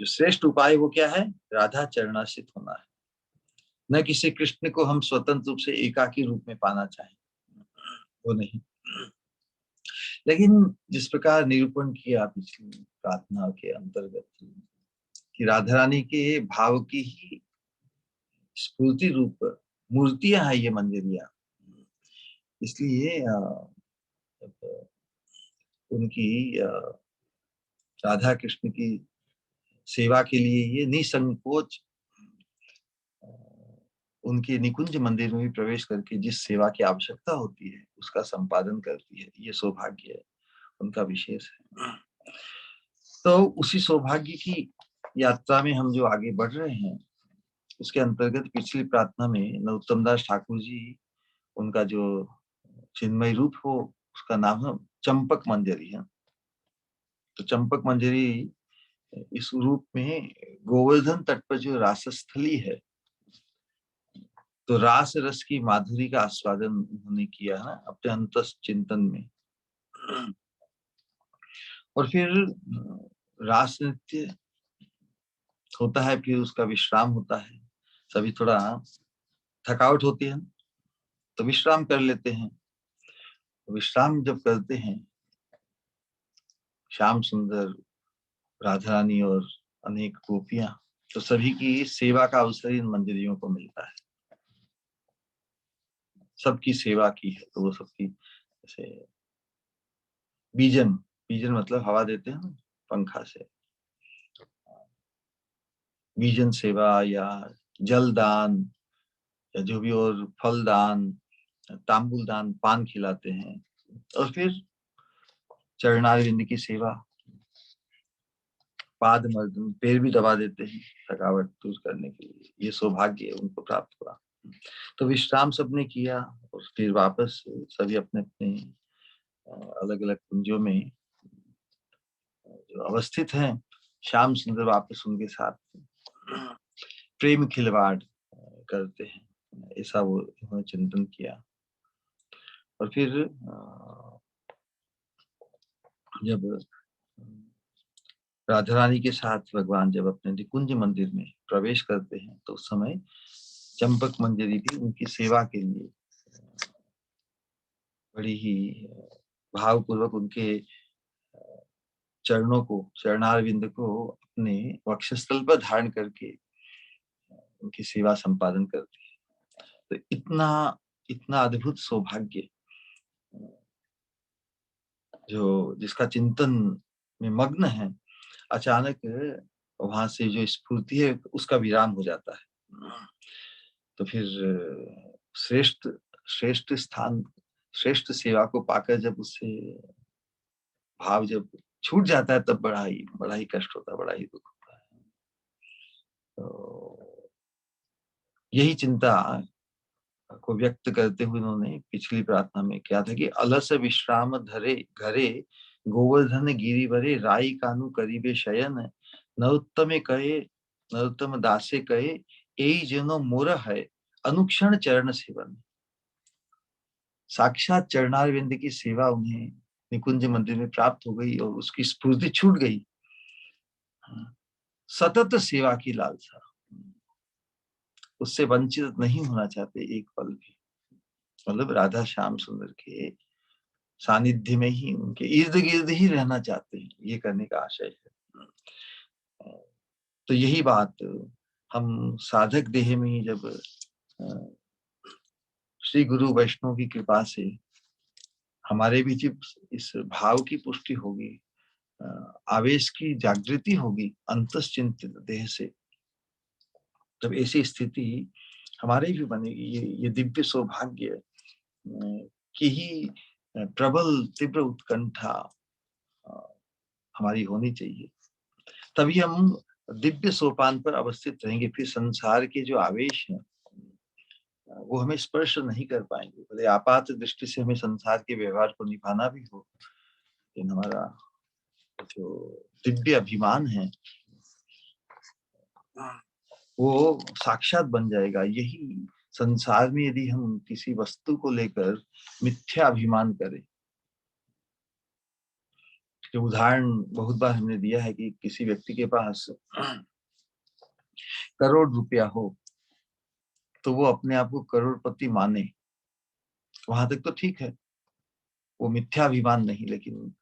जो श्रेष्ठ उपाय वो क्या है? राधा चरणाश्रित होना है। न किसी कृष्ण को हम स्वतंत्र रूप से एकाकी रूप में पाना चाहें, वो नहीं। लेकिन जिस प्रकार निरूपण किया पिछली प्रार्थना के अंतर्गत कि राधा रानी के भाव की ही स्फूर्ति रूप मूर्तियां है ये मंजरियां, इसलिए उनकी राधा कृष्ण की सेवा के लिए ये निसंकोच उनके निकुंज मंदिर में भी प्रवेश करके जिस सेवा की आवश्यकता होती है उसका संपादन करती है। ये सौभाग्य उनका विशेष है। तो उसी सौभाग्य की यात्रा में हम जो आगे बढ़ रहे हैं, उसके अंतर्गत पिछली प्रार्थना में नरोत्तम दास ठाकुर जी, उनका जो चिन्मय रूप हो उसका नाम है चंपक मंजरी है। तो चंपक मंजरी इस रूप में गोवर्धन तट पर जो रासस्थली है, तो रास रस की माधुरी का आस्वादन उन्होंने किया है अपने अंतस चिंतन में। और फिर रास नृत्य होता है, फिर उसका विश्राम होता है। सभी थोड़ा थकावट होती है तो विश्राम कर लेते हैं। विश्राम जब करते हैं, श्याम सुंदर, राधा रानी और अनेक गोपियां, तो सभी की सेवा का अवसर इन मंजरियों को मिलता है। सबकी सेवा की है तो वो सबकी जैसे बीजन, बीजन मतलब हवा देते हैं पंखा से, बीजन सेवा या जल दान या जो भी और फल दान, तांबुल दान, पान खिलाते हैं, और फिर चरणारविंद की सेवा, पाद मर्दन, पैर भी दबा देते हैं थकावट दूर करने के लिए। ये सौभाग्य उनको प्राप्त हुआ। तो विश्राम सबने किया और फिर वापस सभी अपने अपने अलग अलग कुंजों में जो अवस्थित हैं। श्याम सुंदर वापस उनके साथ प्रेम खिलवाड़ करते हैं, ऐसा वो उन्होंने चिंतन किया। और फिर जब राधा रानी के साथ भगवान जब अपने निकुंज मंदिर में प्रवेश करते हैं तो उस समय चंपक मंजरी भी उनकी सेवा के लिए बड़ी ही भावपूर्वक उनके चरणों को, चरणारविंद को अपने वक्षस्थल पर धारण करके उनकी सेवा संपादन करती है। तो इतना इतना अद्भुत सौभाग्य जो जिसका चिंतन में मग्न है, अचानक वहां से जो स्फूर्ति है उसका विराम हो जाता है। तो फिर श्रेष्ठ श्रेष्ठ स्थान, श्रेष्ठ सेवा को पाकर जब उससे भाव जब छूट जाता है तब बड़ा ही कष्ट होता है, बड़ा ही दुख होता है। तो यही चिंता को व्यक्त करते हुए उन्होंने पिछली प्रार्थना में क्या था कि अलस विश्राम धरे घरे गोवर्धन गिरी भरे राई कानु करीबे शयन नरोत्तमे कहे नरोत्तम दासे कहे एई जनो मोर है अनुक्षण चरण सेवन। साक्षात चरणारविंद की सेवा उन्हें निकुंज मंदिर में प्राप्त हो गई और उसकी स्फूर्ति छूट गई। सतत सेवा की लालसा, उससे वंचित नहीं होना चाहते एक पल भी। मतलब राधा श्याम सुंदर के सानिध्य में ही, उनके इर्द गिर्द ही रहना चाहते हैं, ये करने का आशय है। तो यही बात हम साधक देह में ही जब श्री गुरु वैष्णव की कृपा से हमारे भी जब इस भाव की पुष्टि होगी, आवेश की जागृति होगी अंतश्चिंतित देह से, तब ऐसी स्थिति हमारे भी बनेगी। ये दिव्य सौभाग्य की ही प्रबल तीव्र उत्कंठा हमारी होनी चाहिए, तभी हम दिव्य सोपान पर अवस्थित रहेंगे। फिर संसार के जो आवेश हैं वो हमें स्पर्श नहीं कर पाएंगे। भले आपात दृष्टि से हमें संसार के व्यवहार को निभाना भी हो, लेकिन हमारा जो दिव्य अभिमान है वो साक्षात बन जाएगा। यही संसार में यदि हम किसी वस्तु को लेकर मिथ्या अभिमान करें, जो उदाहरण बहुत बार हमने दिया है कि किसी व्यक्ति के पास करोड़ रुपया हो तो वो अपने आप को करोड़पति माने, वहां तक तो ठीक है, वो मिथ्या अभिमान नहीं। लेकिन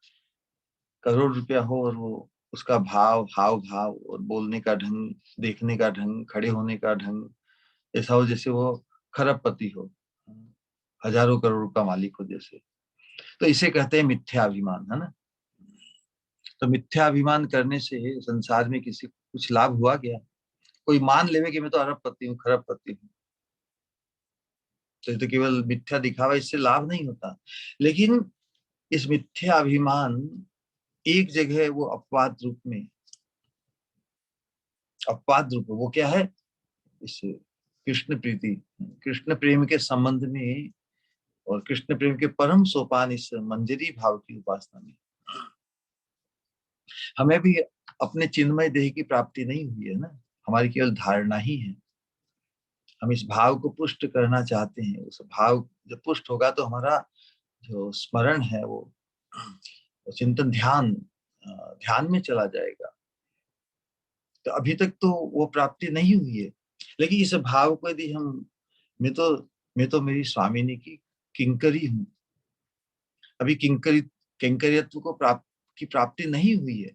करोड़ रुपया हो और वो उसका हाव भाव और बोलने का ढंग, देखने का ढंग, खड़े होने का ढंग ऐसा हो जैसे वो खरबपति हो, हजारों करोड़ का मालिक हो जैसे, तो इसे कहते हैं मिथ्या अभिमान, है ना। तो मिथ्या अभिमान करने से संसार में किसी को कुछ लाभ हुआ क्या? कोई मान लेवे कि मैं तो अरबपति हूँ, खरबपति हूँ, तो ये तो केवल मिथ्या दिखावा, इससे लाभ नहीं होता। लेकिन इस मिथ्या अभिमान एक जगह वो अपवाद रूप वो क्या है, इस कृष्ण प्रीति, कृष्ण प्रेम के संबंध में और कृष्ण प्रेम के परम सोपान इस मंजरी भाव की उपासना में हमें भी अपने चिन्मय देह की प्राप्ति नहीं हुई है ना, हमारी केवल धारणा ही है। हम इस भाव को पुष्ट करना चाहते हैं। उस भाव जब पुष्ट होगा तो हमारा जो स्मरण है वो चिंतन ध्यान में चला जाएगा। तो अभी तक तो वो प्राप्ति नहीं हुई है, लेकिन इस भाव को यदि हम, मैं तो मेरी स्वामिनी की किंकरी हूँ, अभी किंकरियत्व को प्राप्ति नहीं हुई है।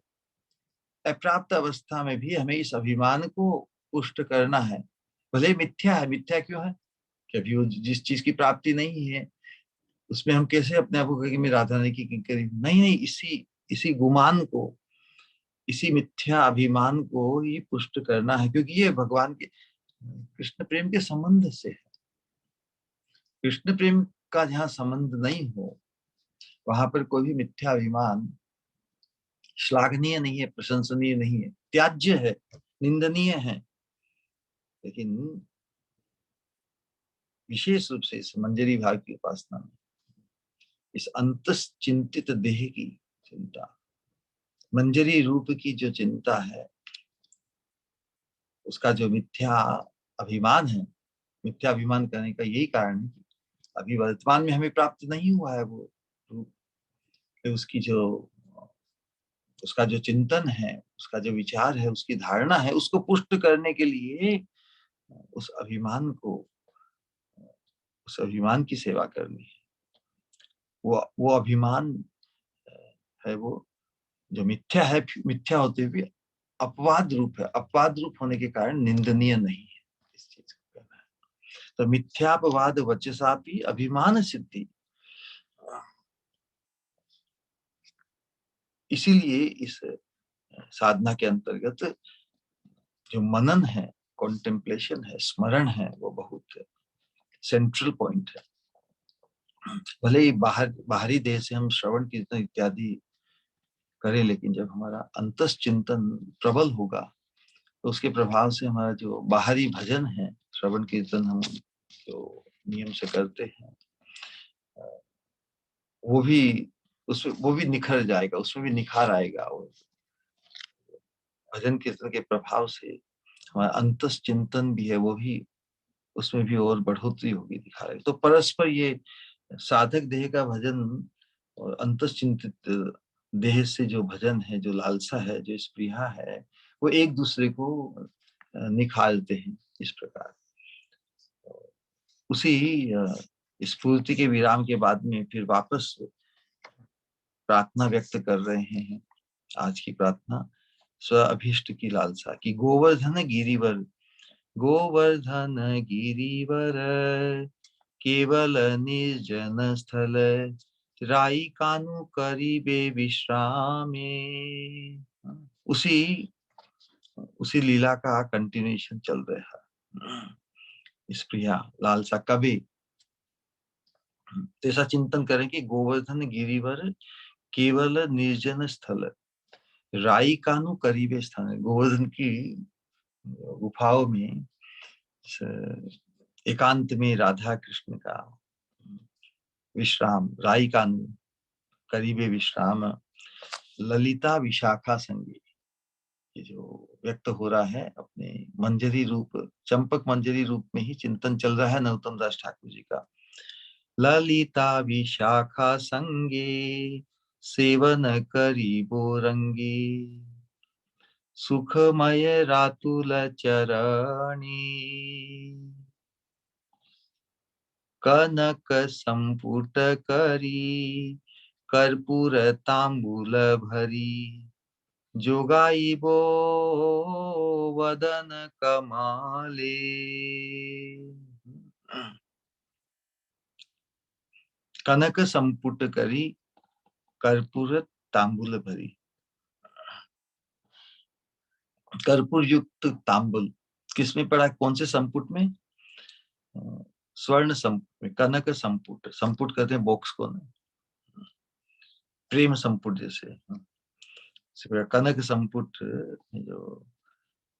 अप्राप्त अवस्था में भी हमें इस अभिमान को पुष्ट करना है। भले मिथ्या है, मिथ्या क्यों है कि अभी वो जिस चीज की प्राप्ति नहीं है उसमें हम कैसे अपने आप को कहें कि मैं राधा रानी की किंकरी हूँ। नहीं नहीं, इसी गुमान को, इसी मिथ्या अभिमान को ही पुष्ट करना है, क्योंकि ये भगवान के कृष्ण प्रेम के संबंध से है। कृष्ण प्रेम का जहाँ संबंध नहीं हो वहां पर कोई भी मिथ्या अभिमान श्लाघनीय नहीं है, प्रशंसनीय नहीं है, त्याज्य है, निंदनीय है। लेकिन विशेष रूप से इस मंजरी भाव की उपासना में इस अंतश्चिंतित देह की चिंता, मंजरी रूप की जो चिंता है, उसका जो मिथ्या अभिमान है, मिथ्या अभिमान करने का यही कारण है कि अभी वर्तमान में हमें प्राप्त नहीं हुआ है वो रूप। फिर उसका जो चिंतन है, उसका जो विचार है, उसकी धारणा है, उसको पुष्ट करने के लिए उस अभिमान को, उस अभिमान की सेवा करनी है। वो अभिमान है, वो जो मिथ्या है, मिथ्या होते हुए अपवाद रूप है, अपवाद रूप होने के कारण निंदनीय नहीं है इस चीज को करना है। तो मिथ्यापवाद वचसापि अभिमान सिद्धि, इसीलिए इस साधना के अंतर्गत जो मनन है, कॉन्टेम्पलेशन है, स्मरण है, वो बहुत सेंट्रल पॉइंट है। भले ही बाहरी देह से हम श्रवण कीर्तन इत्यादि करें, लेकिन जब हमारा अंतस चिंतन प्रबल होगा तो उसके प्रभाव से हमारा जो बाहरी भजन है, श्रवण कीर्तन हम जो नियम से करते हैं, वो भी निखर जाएगा, उसमें भी निखार आएगा। और भजन कीर्तन के प्रभाव से हमारा अंतस चिंतन भी है, वो भी उसमें भी और बढ़ोतरी होगी, दिखाएगा। तो परस्पर ये साधक देह का भजन और अंतस चिंतित देह से जो भजन है, जो लालसा है, जो स्पृहा है, वो एक दूसरे को निखारते हैं। इस प्रकार उसी स्फूर्ति के विराम के बाद में फिर वापस प्रार्थना व्यक्त कर रहे हैं। आज की प्रार्थना स्व अभीष्ट की लालसा की, गोवर्धन गिरिवर, गोवर्धन गिरिवर केवल निर्जन स्थल, राई कानु करीबे विश्रामे। उसी उसी लीला का कंटिन्यूएशन चल रहा है। इस प्रिया लालसा कभी ऐसा चिंतन करें कि गोवर्धन गिरिवर केवल निर्जन स्थल, राई कानु करीबे स्थान। गोवर्धन की गुफाओं में एकांत में राधा कृष्ण का विश्राम, राई कानु करीबे विश्राम, ललिता विशाखा संगी, ये जो व्यक्त हो रहा है अपने मंजरी रूप, चंपक मंजरी रूप में ही चिंतन चल रहा है नरोत्तम दास ठाकुर जी का। ललिता विशाखा संगे सेवन करी बोरंगी, सुखमय रातुल चरणी, कनक संपुट करी कर्पूर तांबूल भरी, जोगाइबो वदन कमाले। कनक संपुट करी कर्पूर तांबूल भरी, कर्पूर युक्त तांबुल किसमें पड़ा, कौन से संपुट में? स्वर्ण संपुट में। कनक संपुट, संपुट कहते हैं बॉक्स को ना, प्रेम संपुट जैसे। कनक संपुट जो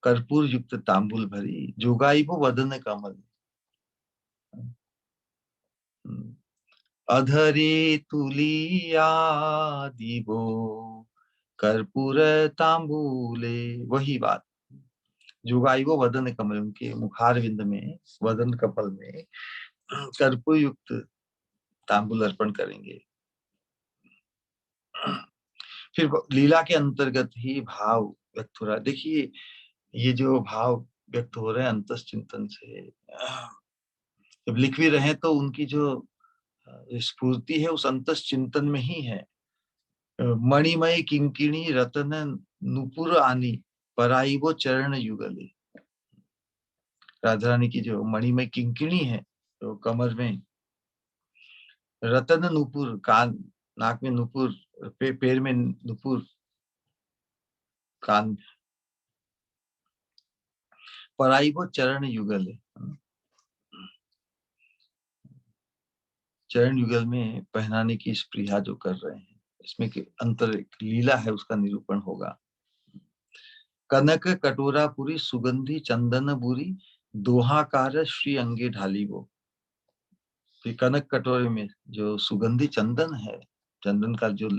कर्पूर युक्त तांबुल भरी, जोगाई वो वदन कमल, अधरे तुलिया दीबो कर्पूर तांबूले। वही बात, जुगाई वो वदन कमल, उनके मुखार विंद में, वदन कमल में कर्पूर युक्त तांबुल अर्पण करेंगे। फिर लीला के अंतर्गत ही भाव व्यक्त हो रहा है। देखिए ये जो भाव व्यक्त हो रहे हैं अंतस चिंतन से, जब लिख भी रहे हैं तो उनकी जो स्फूर्ति है उस अंतस चिंतन में ही है। मणिमय किंकिणी रतन नुपुर आनी, पराई वो चरण युगले। राधा रानी की जो मणिमय किंकिणी है, तो कमर में रतन नुपुर, कान नाक में नुपुर, पैर में नुपुर, कान, पराई वो चरण युगल है। चरण युगल में पहनाने की स्पृहा जो कर रहे हैं, इसमें के अंतर एक लीला है, उसका निरूपण होगा। कनक कटोरापुरी सुगंधी चंदन बुरी, दोहाकार श्री अंगे ढाली वो। फिर कनक कटोरे में जो सुगंधी चंदन है, चंदन का जो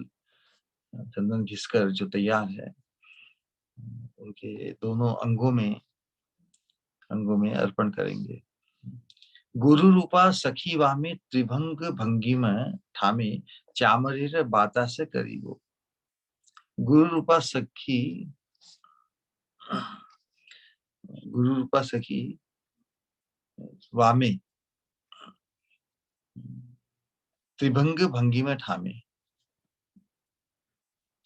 चंदन घिसकर जो तैयार है, उनके दोनों अंगों में अर्पण करेंगे। गुरु रूपा सखी वामे त्रिभंग भंगी में ठामे चामरेर बाता से करीबो। गुरु रूपा सखी, गुरु रूपा सखी वामे त्रिभंग भंगी में ठामे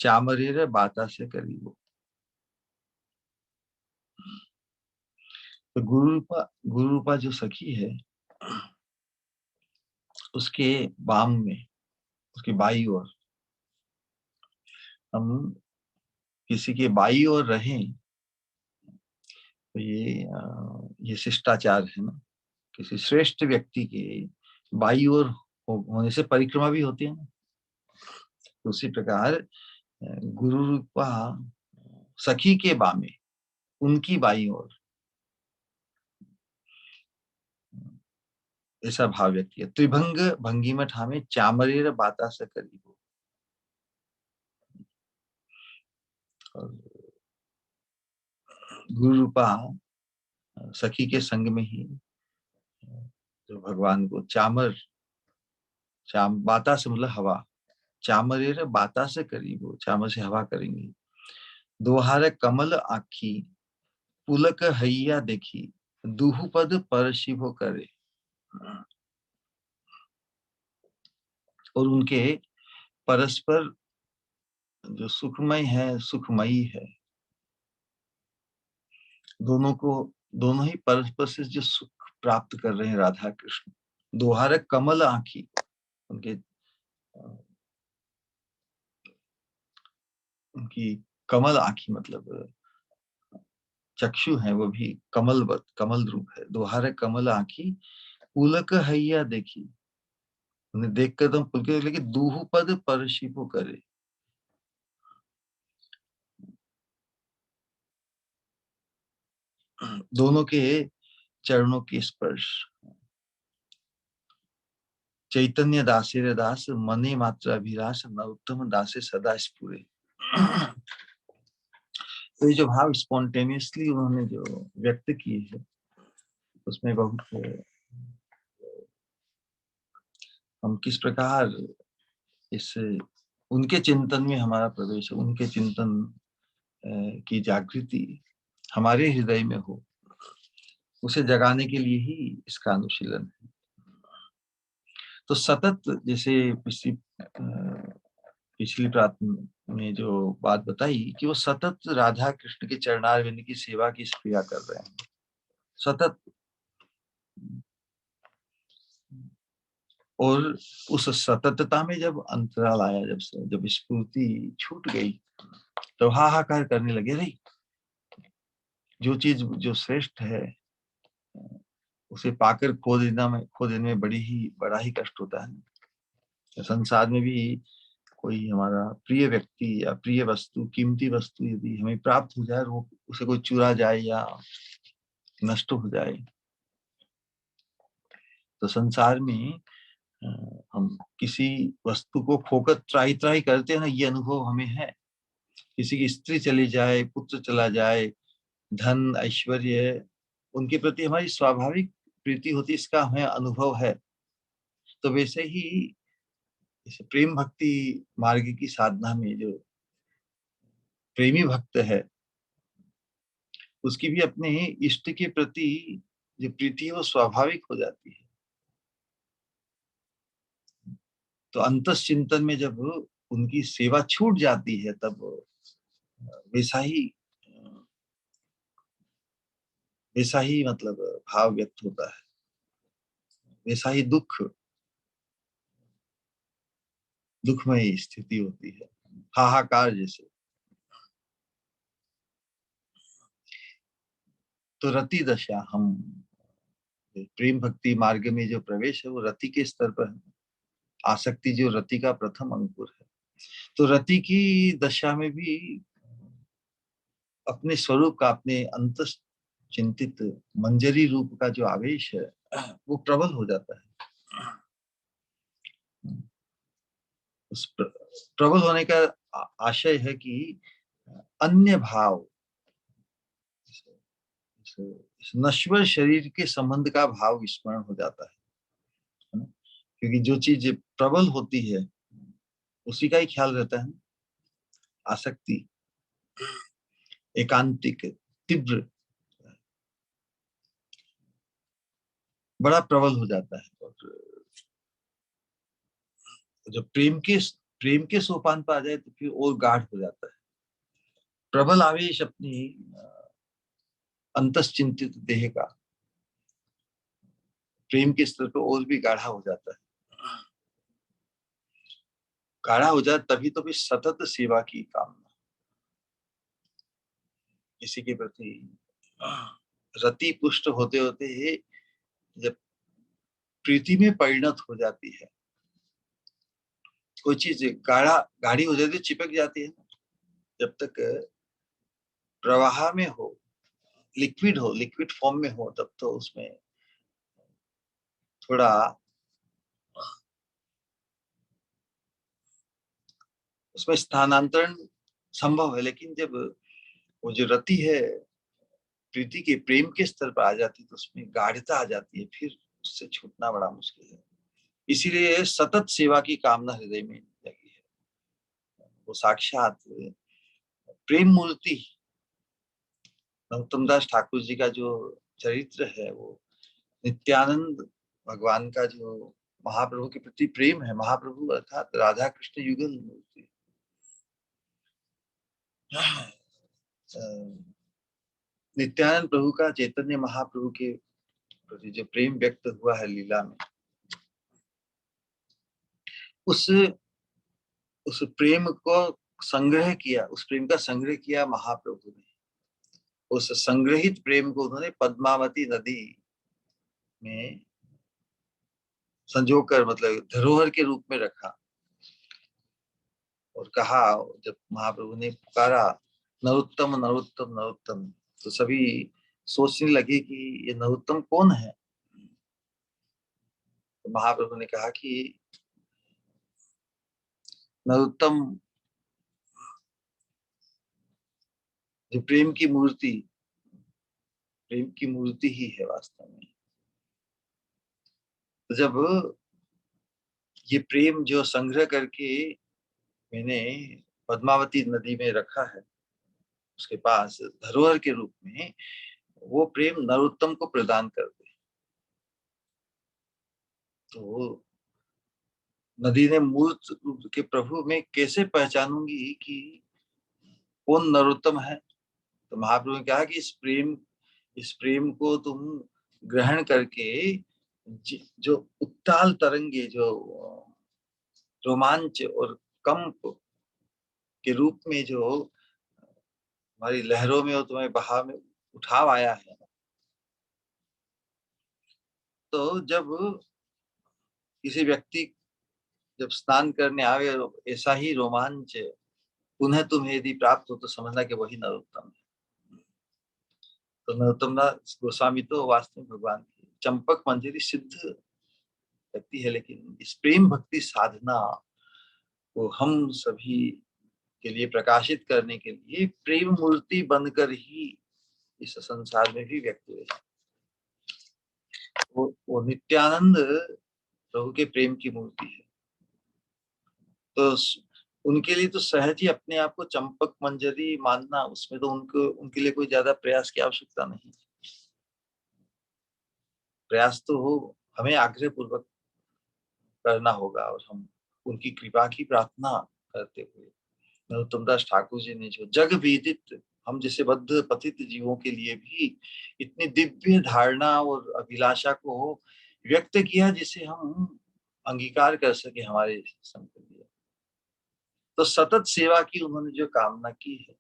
चामरेर बाता से करीबो। तो गुरु रूपा जो सखी है, उसके वाम में, उसकी बाई ओर, हम किसी के बाई ओर रहें तो ये शिष्टाचार है ना। किसी श्रेष्ठ व्यक्ति के बाई ओर होने से परिक्रमा भी होती है ना। तो उसी प्रकार गुरु रूपा सखी के बामे, उनकी बाई ओर, ऐसा भाव व्यक्त किया। त्रिभंग भंगी में ठामे चामरेर बाता से करीबो। गुरु रूपा सखी के संग में ही जो भगवान को बाता से मतलब हवा, चामरेर बाता से करीबो, चामर से हवा करेंगे। दोहारे कमल आखी पुलक हैया देखी दुहु पद पर शिवो करे। और उनके परस्पर जो सुखमय है, सुखमयी है, दोनों ही परस्पर से जो सुख प्राप्त कर रहे हैं राधा कृष्ण। दोहारे कमल आखी, उनके उनकी कमल आखी मतलब चक्षु है, वो भी कमल रूप है। दोहारे कमल आखी पुलक हैया देखी, उन्हें देखकर तो पुलक, लेकिन दूहु पद पर शिवो करे। दोनों के चरणों की स्पर्श। चैतन्य दासे रे दास मने मात्र अभिलाष नरोत्तम दासे सदा स्फुरे। तो ये जो भाव स्पॉन्टेनियसली उन्होंने जो व्यक्त किए है, उसमें बहुत हम किस प्रकार इस उनके चिंतन में हमारा प्रवेश, उनके चिंतन की जागृति हमारे हृदय में हो, उसे जगाने के लिए ही इसका अनुशीलन है। तो सतत, जैसे पिछली प्रार्थना में जो बात बताई कि वो सतत राधा कृष्ण के चरणारविंद की सेवा की क्रिया कर रहे हैं, सतत। और उस सततता में जब अंतराल आया, जब स्फूर्ति छूट गई, तो हाहाकार करने लगे, नहीं जो चीज जो श्रेष्ठ है उसे पाकर खो देने में बड़ा ही कष्ट होता है। संसार में भी कोई हमारा प्रिय व्यक्ति या प्रिय वस्तु, कीमती वस्तु यदि हमें प्राप्त हो जाए और वो उसे कोई चुरा जाए या नष्ट हो जाए, तो संसार में हम किसी वस्तु को खोकर त्राही त्राही करते हैं ना, ये अनुभव हमें है। किसी की स्त्री चली जाए, पुत्र चला जाए, धन ऐश्वर्य, उनके प्रति हमारी स्वाभाविक प्रीति होती, इसका हमें अनुभव है। तो वैसे ही इस प्रेम भक्ति मार्ग की साधना में जो प्रेमी भक्त है, उसकी भी अपने इष्ट के प्रति जो प्रीति है वो स्वाभाविक हो जाती है। तो अंतस चिंतन में जब उनकी सेवा छूट जाती है, तब वैसा ही मतलब भाव व्यक्त होता है, वैसा ही दुखमय स्थिति होती है, हाहाकार जैसे। तो रति दशा, हम प्रेम भक्ति मार्ग में जो प्रवेश है वो रति के स्तर पर है। आसक्ति जो रति का प्रथम अंकुर है, तो रति की दशा में भी अपने स्वरूप का, अपने अंत चिंतित मंजरी रूप का जो आवेश है वो प्रबल हो जाता है। उस प्रबल होने का आशय है कि अन्य भाव, नश्वर शरीर के संबंध का भाव विस्मरण हो जाता है ना? क्योंकि जो चीज प्रबल होती है उसी का ही ख्याल रहता है। आसक्ति एकांतिक तीव्र बड़ा प्रबल हो जाता है, और जब प्रेम के सोपान पर आ जाए तो फिर और गाढ़ हो जाता है। प्रबल आवेश अपनी अंतश्चिंतित देह का प्रेम के स्तर पर और भी गाढ़ा हो जाता है। गाढ़ा हो जाए तभी तो भी सतत सेवा की कामना, किसी के प्रति रति पुष्ट होते होते ही जब प्रीति में परिणत हो जाती है, कोई चीज गाढ़ी हो जाती है, चिपक जाती है ना, जब तक प्रवाह में हो, लिक्विड फॉर्म में हो, तब तो उसमें थोड़ा उसमें स्थानांतरण संभव है। लेकिन जब वो जो रति है प्रीति के प्रेम के स्तर पर आ जाती है तो उसमें गाढ़ता आ जाती है, फिर उससे छूटना बड़ा मुश्किल है। इसीलिए सतत सेवा की कामना हृदय में लगी है। वो साक्षात प्रेम मूर्ति नरोत्तम दास ठाकुर जी का जो चरित्र है, वो नित्यानंद भगवान का जो महाप्रभु के प्रति प्रेम है, महाप्रभु अर्थात राधा कृष्ण युगल मूर्ति, नित्यानंद प्रभु का चैतन्य महाप्रभु के प्रति जो प्रेम व्यक्त हुआ है लीला में, उस प्रेम को संग्रह किया, उस प्रेम का संग्रह किया महाप्रभु ने। उस संग्रहित प्रेम को उन्होंने पद्मावती नदी में संजोकर, मतलब धरोहर के रूप में रखा, और कहा, जब महाप्रभु ने पुकारा नरोत्तम नरोत्तम नरोत्तम, तो सभी सोचने लगे कि ये नरोत्तम कौन है। तो महाप्रभु ने कहा कि नरोत्तम जो प्रेम की मूर्ति ही है वास्तव में। तो जब ये प्रेम जो संग्रह करके मैंने पद्मावती नदी में रखा है, उसके पास धरोहर के रूप में, वो प्रेम नरोत्तम को प्रदान कर दे, तो नदी ने मूर्त रूप के प्रभु में कैसे पहचानूंगी कि कौन नरोत्तम है। तो महाप्रभु ने कहा कि इस प्रेम को तुम ग्रहण करके जो उत्ताल तरंगे, जो रोमांच और कंप के रूप में जो हमारी लहरों में और तुम्हारे बहाव में उठाव आया है, तो जब किसी व्यक्ति जब स्नान करने आवे और ऐसा ही रोमांच पुनः तुम्हें यदि प्राप्त हो, तो समझना कि वही नरोत्तम है। तो नरोत्तम दास गोस्वामी तो वास्तव में भगवान की चंपक मंजरी सिद्ध व्यक्ति है, लेकिन इस प्रेम भक्ति साधना को हम सभी के लिए प्रकाशित करने के लिए प्रेम मूर्ति बनकर ही इस संसार में भी व्यक्त हुए। वो नित्यानंद प्रभु के प्रेम की मूर्ति है, तो उनके लिए तो सहज ही अपने आप को चंपक मंजरी मानना, उसमें तो उनके लिए कोई ज्यादा प्रयास की आवश्यकता नहीं। प्रयास तो हो हमें आग्रह पूर्वक करना होगा, और हम उनकी कृपा की प्रार्थना करते हुए नरोत्तम दास ठाकुर जी ने जो जग विदित हम जैसे बद्ध पतित जीवों के लिए भी इतनी दिव्य धारणा और अभिलाषा को व्यक्त किया, जिसे हम अंगीकार कर सके हमारे संत के लिए। तो सतत सेवा की उन्होंने जो कामना की है,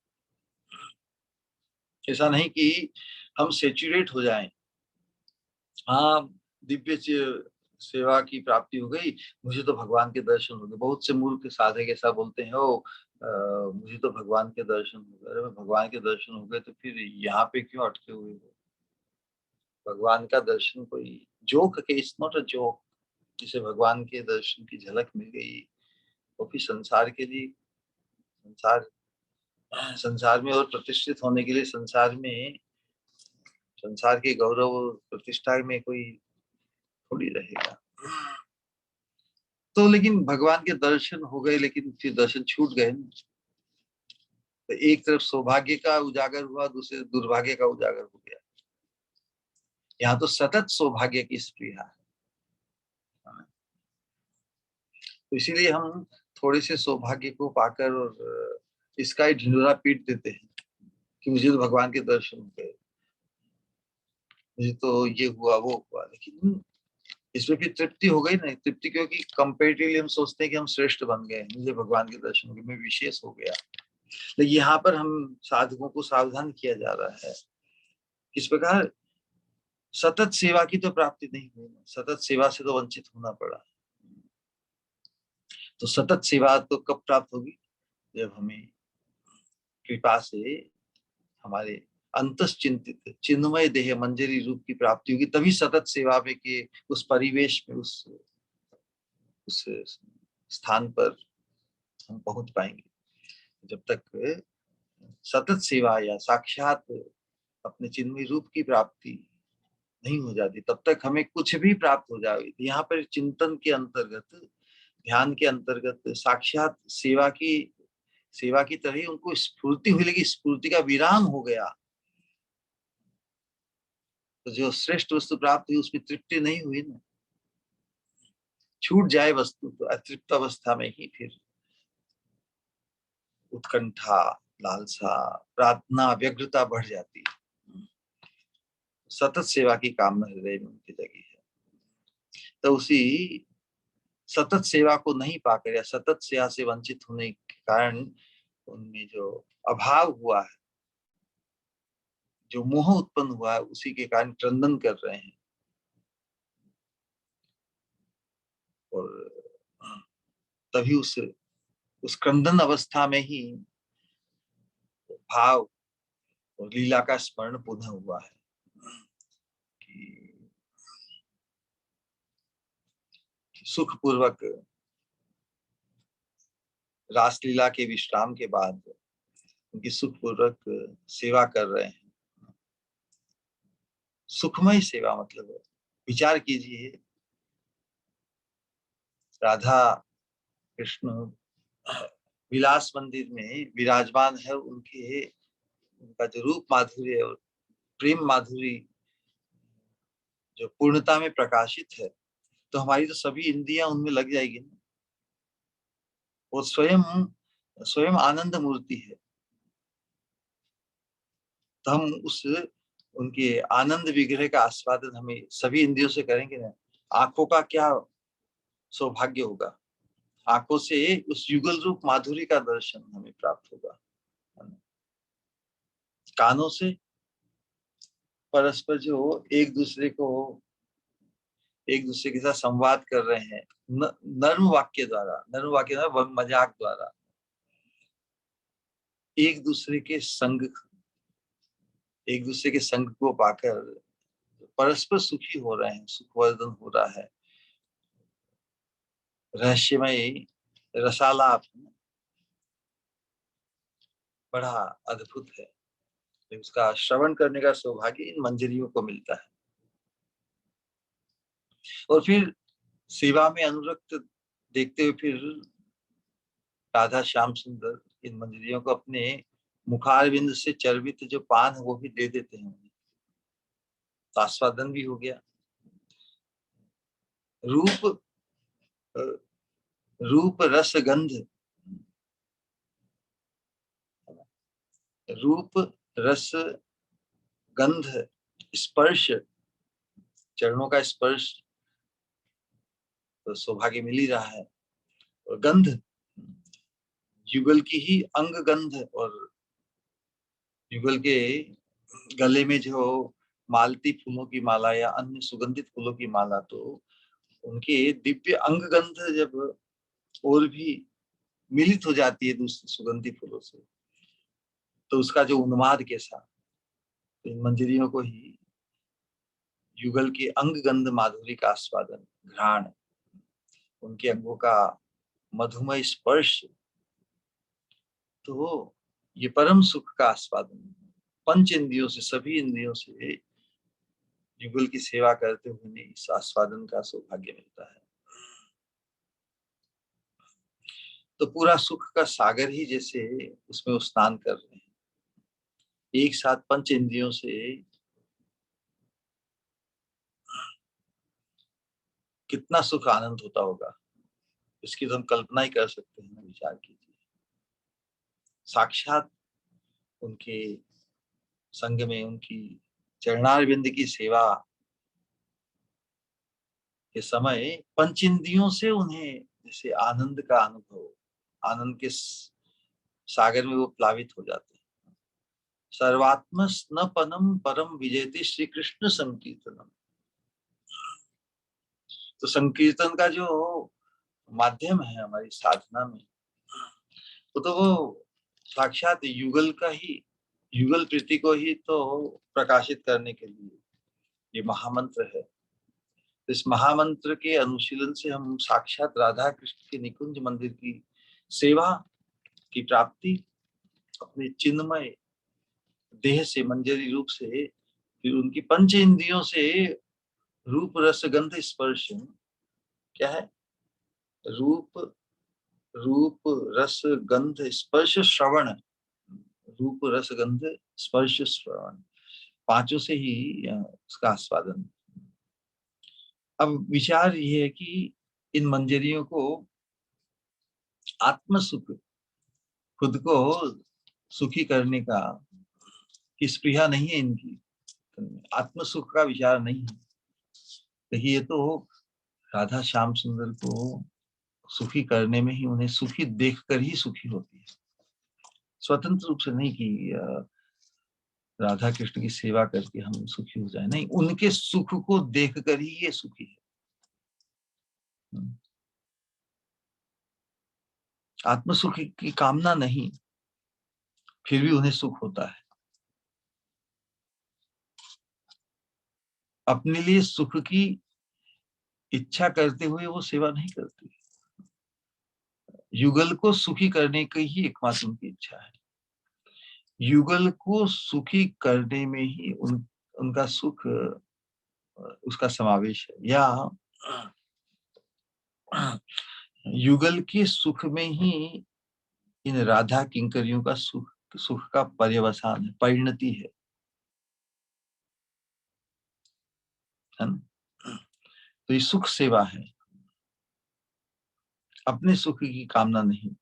ऐसा नहीं कि हम सेचुरेट हो जाएं, हाँ दिव्य सेवा की प्राप्ति हो गई, मुझे तो भगवान के दर्शन हो गए। बहुत से मूर्ख साधक ऐसा बोलते हैं, मुझे तो भगवान के दर्शन हो गए। अरे भगवान के दर्शन हो गए तो फिर यहाँ पे क्यों अटके हुए हो? भगवान का दर्शन कोई जोक के, इट्स नॉट अ जोक। जिसे भगवान के दर्शन की झलक मिल गई, वो फिर संसार के लिए, संसार संसार में और प्रतिष्ठित होने के लिए संसार में संसार के गौरव और प्रतिष्ठा में कोई थोड़ी रहेगा। तो लेकिन भगवान के दर्शन हो गए, लेकिन फिर दर्शन छूट गए ना। तो एक तरफ सौभाग्य का उजागर हुआ, दूसरे दुर्भाग्य का उजागर हो गया। यहाँ तो सतत सौभाग्य की स्पृहा है। तो इसीलिए हम थोड़े से सौभाग्य को पाकर और इसका ही ढिंढोरा पीट देते हैं कि मुझे तो भगवान के दर्शन हो गए, मुझे तो ये हुआ वो हुआ। लेकिन इसमें फिर तृप्ति हो गई नहीं, तृप्ति क्योंकि कंपेरेटिवली हम सोचते हैं कि हम श्रेष्ठ बन गए, मुझे भगवान के दर्शन हो गए, मैं विशेष हो गया। लेकिन यहाँ पर हम साधकों को सावधान किया जा रहा है किस प्रकार सतत सेवा की तो प्राप्ति नहीं हुई, सतत सेवा से तो वंचित होना पड़ा। तो सतत सेवा तो कब प्राप्त होगी, जब हमें कृपा से हमारे अंतश्चिंतित चिन्मय देह मंजरी रूप की प्राप्ति होगी, तभी सतत सेवा में के उस परिवेश में उस स्थान पर हम पहुंच पाएंगे। जब तक सतत सेवा या साक्षात अपने चिन्मय रूप की प्राप्ति नहीं हो जाती, तब तक हमें कुछ भी प्राप्त हो जाए। यहाँ पर चिंतन के अंतर्गत, ध्यान के अंतर्गत साक्षात सेवा की तरह ही उनको स्फूर्ति हुई, लेकिन स्फूर्ति का विराम हो गया तो जो श्रेष्ठ वस्तु प्राप्त हुई उसमें तृप्ति नहीं हुई ना। छूट जाए वस्तु तो अतृप्त अवस्था में ही फिर उत्कंठा, लालसा, प्रार्थना, व्यग्रता बढ़ जाती है। सतत सेवा की कामना हृदय में उनकी जगी है। तो उसी सतत सेवा को नहीं पाकर या सतत सेवा से वंचित होने के कारण उनमें जो अभाव हुआ है, जो मोह उत्पन्न हुआ है, उसी के कारण क्रंदन कर रहे हैं। और तभी उस क्रंदन अवस्था में ही भाव और लीला का स्मरण पुनः हुआ है कि सुखपूर्वक रासलीला के विश्राम के बाद उनकी सुखपूर्वक सेवा कर रहे हैं। सुखमय सेवा मतलब विचार कीजिए, राधा कृष्ण विलास मंदिर में विराजमान है, उनका जो रूप माधुर्य और प्रेम माधुरी जो पूर्णता में प्रकाशित है, तो हमारी तो सभी इंद्रियां उनमें लग जाएगी ना। वो स्वयं आनंद मूर्ति है। तो हम उनके आनंद विग्रह का आस्वादन हमें सभी इंद्रियों से करेंगे ना। आंखों का क्या सौभाग्य होगा, आंखों से उस युगल रूप माधुरी का दर्शन हमें प्राप्त होगा। कानों से परस्पर जो एक दूसरे के साथ संवाद कर रहे हैं, नर्म वाक्य द्वारा, मजाक द्वारा, एक दूसरे के संग को पाकर परस्पर सुखी हो रहे हैं, सुखवर्धन हो रहा है। रहस्यमय रसालाप बड़ा अद्भुत है, उसका श्रवण करने का सौभाग्य इन मंजरियों को मिलता है। और फिर सेवा में अनुरक्त देखते हुए फिर राधा श्याम सुंदर इन मंजरियों को अपने मुखारविंद से चर्वित जो पान है वो भी दे देते हैं, तो आस्वादन भी हो गया। रूप रस गंध, रूप रस गंध स्पर्श, चरणों का स्पर्श तो सौभाग्य मिल ही रहा है। और गंध युगल की ही अंग गंध, और युगल के गले में जो मालती फूलों की माला या अन्य सुगंधित फूलों की माला, तो उनके दिव्य अंग गंध जब और भी मिलित हो जाती है दूसरे सुगंधी फूलों से, तो उसका जो उन्माद कैसा। तो इन मंजरियों को ही युगल के अंग गंध माधुरी का आस्वादन, घ्राण, उनके अंगों का मधुमय स्पर्श, तो ये परम सुख का आस्वादन पंच इंद्रियों से, सभी इंद्रियों से युगल की सेवा करते हुए उन्हें इस आस्वादन का सौभाग्य मिलता है। तो पूरा सुख का सागर ही जैसे उसमें वो स्नान कर रहे हैं, एक साथ पंच इंद्रियों से कितना सुख आनंद होता होगा, इसकी तो हम कल्पना ही कर सकते हैं। विचार कीजिए, साक्षात उनके संग में, उनकी चरणारविंद की सेवा के समय पंचेंद्रियों से उन्हें जैसे आनंद का अनुभव, आनंद के सागर में वो प्लावित हो जाते हैं। सर्वात्म स्नपनम परम विजयते श्री कृष्ण संकीर्तनम। तो संकीर्तन का जो माध्यम है हमारी साधना में, तो वो साक्षात युगल का ही, युगल प्रीति को ही तो प्रकाशित करने के लिए ये महामंत्र है। इस महामंत्र के अनुशीलन से हम साक्षात राधा कृष्ण के निकुंज मंदिर की सेवा की प्राप्ति, अपने चिन्मय देह से, मंजरी रूप से, फिर उनकी पंच इंद्रियों से रूप रस गंध स्पर्श, क्या है, रूप रूप रस गंध स्पर्श श्रवण, रूप रस गंध स्पर्श श्रवण, पांचों से ही उसका आस्वादन। अब विचार ये है कि इन मंजरियों को आत्म सुख, खुद को सुखी करने का की स्पृहा नहीं है इनकी, आत्म सुख का विचार नहीं है। देखिए, ये तो राधा श्याम सुंदर को सुखी करने में ही, उन्हें सुखी देखकर ही सुखी होती है, स्वतंत्र रूप से नहीं कि राधा कृष्ण की सेवा करके हम सुखी हो जाए, नहीं, उनके सुख को देखकर ही ये सुखी है। आत्म सुख की कामना नहीं, फिर भी उन्हें सुख होता है। अपने लिए सुख की इच्छा करते हुए वो सेवा नहीं करती, युगल को सुखी करने की ही एकमात्र उनकी इच्छा है। युगल को सुखी करने में ही उनका सुख, उसका समावेश है, या युगल के सुख में ही इन राधा किंकरियों का सुख, सुख का पर्यवसान है, परिणति है ना। तो ये सुख सेवा है, अपने सुख की कामना नहीं,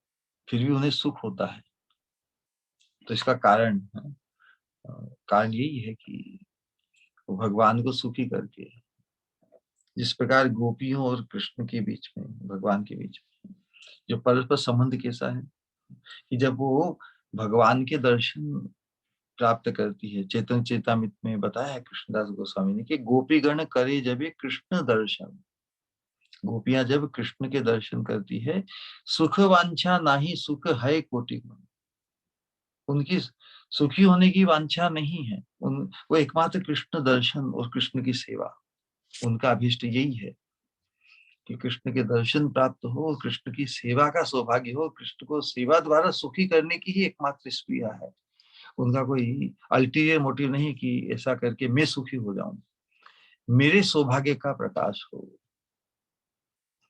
फिर भी उन्हें सुख होता है। तो इसका कारण कारण यही है कि वो भगवान को सुखी करके, जिस प्रकार गोपियों और कृष्ण के बीच में, भगवान के बीच में जो परस्पर संबंध कैसा है कि जब वो भगवान के दर्शन प्राप्त करती है, चेतन चेतामृत में बताया है कृष्णदास गोस्वामी ने कि गोपी गण करे जब कृष्ण दर्शन, गोपियां जब कृष्ण के दर्शन करती है, सुख वांछा नाही सुख है कोटि गुण, उनकी सुखी होने की वांछा नहीं है, वो एकमात्र कृष्ण दर्शन और कृष्ण की सेवा, उनका अभीष्ट यही है कि कृष्ण के दर्शन प्राप्त हो, कृष्ण की सेवा का सौभाग्य हो, कृष्ण को सेवा द्वारा सुखी करने की ही एकमात्र स्पृहा है। उनका कोई अल्टीरियर मोटिव नहीं कि ऐसा करके मैं सुखी हो जाऊं, मेरे सौभाग्य का प्रकाश हो,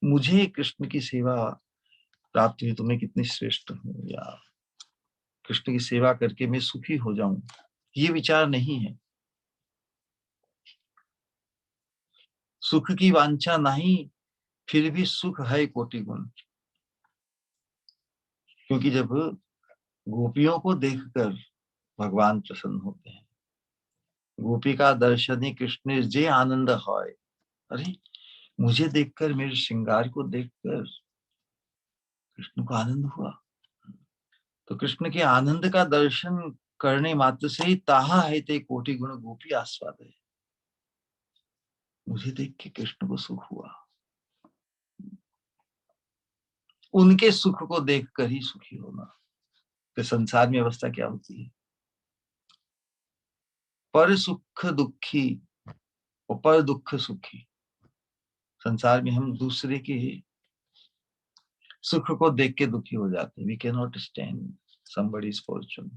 मुझे कृष्ण की सेवा प्राप्त हुई तो मैं कितनी श्रेष्ठ हूँ, या कृष्ण की सेवा करके मैं सुखी हो जाऊं, ये विचार नहीं है। सुख की वांछा नहीं, फिर भी सुख है कोटि गुण, क्योंकि जब गोपियों को देखकर भगवान प्रसन्न होते हैं, गोपी का दर्शन ही कृष्ण जे आनंद है, अरे मुझे देखकर, मेरे श्रृंगार को देखकर कृष्ण को आनंद हुआ। तो कृष्ण के आनंद का दर्शन करने मात्र से ही ताहा है ते कोटि गुण गोपी आस्वाद है, मुझे देख के कृष्ण को सुख हुआ, उनके सुख को देखकर ही सुखी होना। तो संसार में अवस्था क्या होती है, पर सुख दुखी और पर दुख सुखी। संसार में हम दूसरे के सुख को देख के दुखी हो जाते हैं, we can not stand somebody's fortune.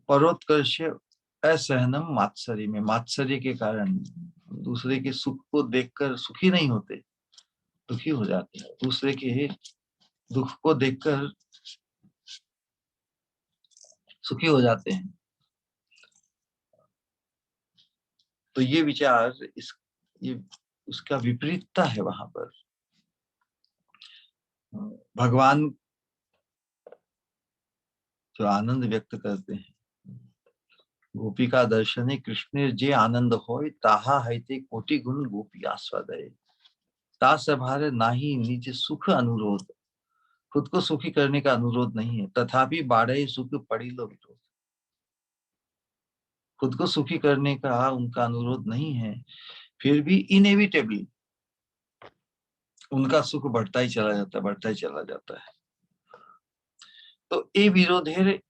परोत्कर्ष असहनम मात्सर्य में, मात्सर्य के कारण दूसरे के सुख को देखकर सुखी नहीं होते, दुखी हो जाते हैं। दूसरे के दुख को देखकर सुखी हो जाते हैं। तो ये विचार ये उसका विपरीतता है वहां पर। भगवान जो आनंद व्यक्त करते हैं, गोपिका दर्शने कृष्ण जे आनंद होय, ताहा हैते कोटि गुण गोपी आस्वादय। ता सभार नाही निज सुख अनुरोध, खुद को सुखी करने का अनुरोध नहीं है, तथापि बाढ़े सुख पड़ी लो विरोध। खुद को सुखी करने का उनका अनुरोध नहीं है, फिर भी इनएविटेबली उनका सुख बढ़ता ही चला जाता है, बढ़ता ही चला जाता है। तो ए विरोधेर,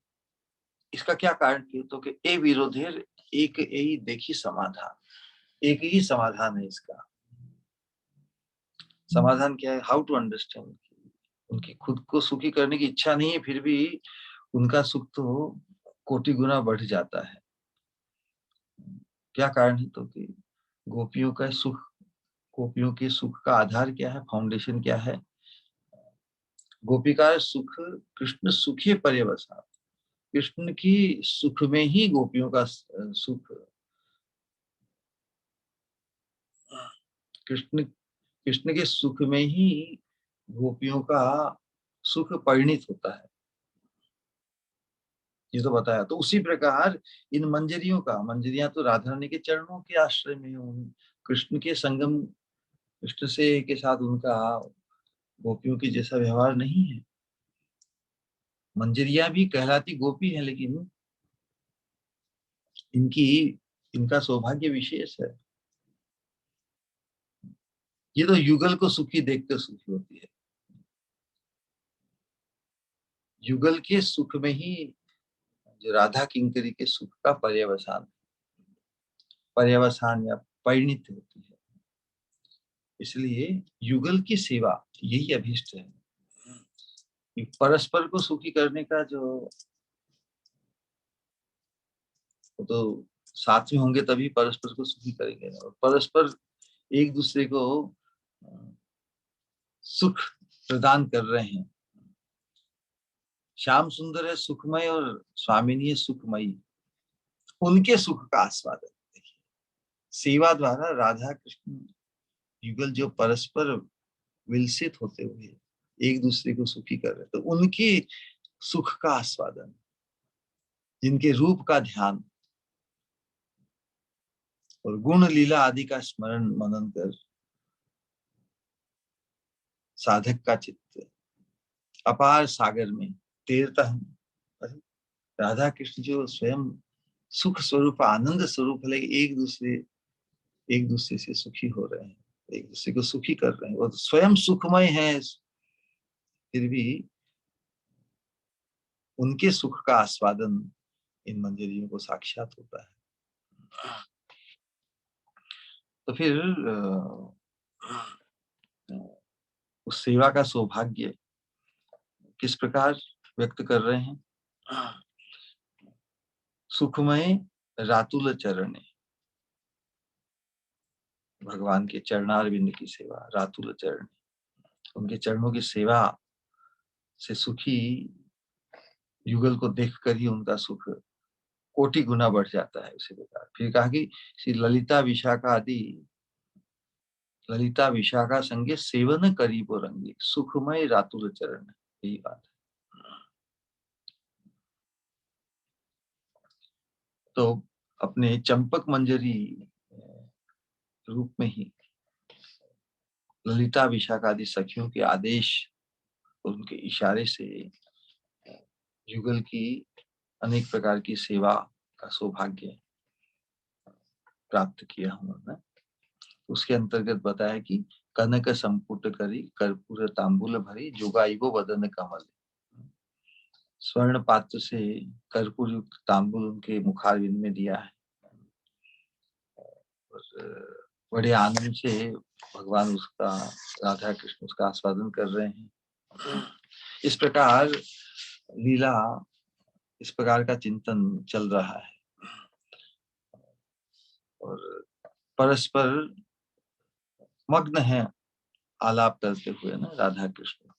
इसका क्या कारण किया? तो कि ए विरोधेर एक यही देखी समाधान, एक ही समाधान है इसका। समाधान क्या है? How to understand. उनकी खुद को सुखी करने की इच्छा नहीं है, फिर भी उनका सुख तो कोटि गुना बढ़ जाता है। क्या कारण है? तो कि गोपियों का सुख, गोपियों के सुख का आधार क्या है, फाउंडेशन क्या है? गोपिका सुख कृष्ण सुखी पर्यवसान, कृष्ण की सुख में ही गोपियों का सुख, कृष्ण कृष्ण के सुख में ही गोपियों का सुख परिणित होता है, ये तो बताया। तो उसी प्रकार इन मंजरियों का, मंजरियां तो राधा रानी के चरणों के आश्रय में, उन कृष्ण के संगम, कृष्ण से के साथ उनका गोपियों के जैसा व्यवहार नहीं है। मंजरियां भी कहलाती गोपी है, लेकिन इनकी इनका सौभाग्य विशेष है। ये तो युगल को सुखी देखकर सुखी होती है। युगल के सुख में ही जो राधा किंकरी के सुख का पर्यवसान, पर्यवसान या परिणित होती है। इसलिए युगल की सेवा यही अभीष्ट है। परस्पर को सुखी करने का जो, तो साथ में होंगे तभी परस्पर को सुखी करेंगे, और परस्पर एक दूसरे को सुख प्रदान कर रहे हैं। श्याम सुंदर है सुखमय और स्वामिनी है सुखमयी, उनके सुख का आस्वादन देखिए। सेवा द्वारा राधा कृष्ण युगल जो परस्पर विलसित होते हुए एक दूसरे को सुखी कर रहे, तो उनके सुख का आस्वादन, जिनके रूप का ध्यान और गुण लीला आदि का स्मरण मनन कर साधक का चित्त अपार सागर में तैरता है। राधा कृष्ण जो स्वयं सुख स्वरूप, आनंद स्वरूप है, एक दूसरे से सुखी हो रहे हैं, एक दूसरे को सुखी कर रहे हैं, वो स्वयं सुखमय है, फिर भी उनके सुख का आस्वादन इन मंजरियों को साक्षात होता है। तो फिर उस सेवा का सौभाग्य किस प्रकार व्यक्त कर रहे हैं? सुखमय रातुल चरणे, भगवान के चरणारविंद की सेवा, रातुल चरण, उनके चरणों की सेवा से सुखी युगल को देखकर ही उनका सुख कोटि गुना बढ़ जाता है। उसी प्रकार फिर कहा कि श्री ललिता विशाखा आदि, ललिता विशाखा संगे सेवन करीबो रंगी, सुखमय रातुल चरण, यही बात है। तो अपने चंपक मंजरी रूप में ही ललिता विशाखा आदि सखियों के आदेश और उनके इशारे से युगल की अनेक प्रकार की सेवा का सौभाग्य प्राप्त किया उन्होंने। उसके अंतर्गत बताया कि कनक संपुट करी कर्पूर तांबुल भरी, जुगाइबो वदन कमल, स्वर्ण पात्र से कर्पूर युक्त तांबुल उनके मुखारविंद में दिया है, और बड़े आनंद से भगवान उसका, राधा कृष्ण उसका आस्वादन कर रहे हैं। इस प्रकार लीला, इस प्रकार का चिंतन चल रहा है। और परस्पर मग्न है आलाप करते हुए ना राधा कृष्ण।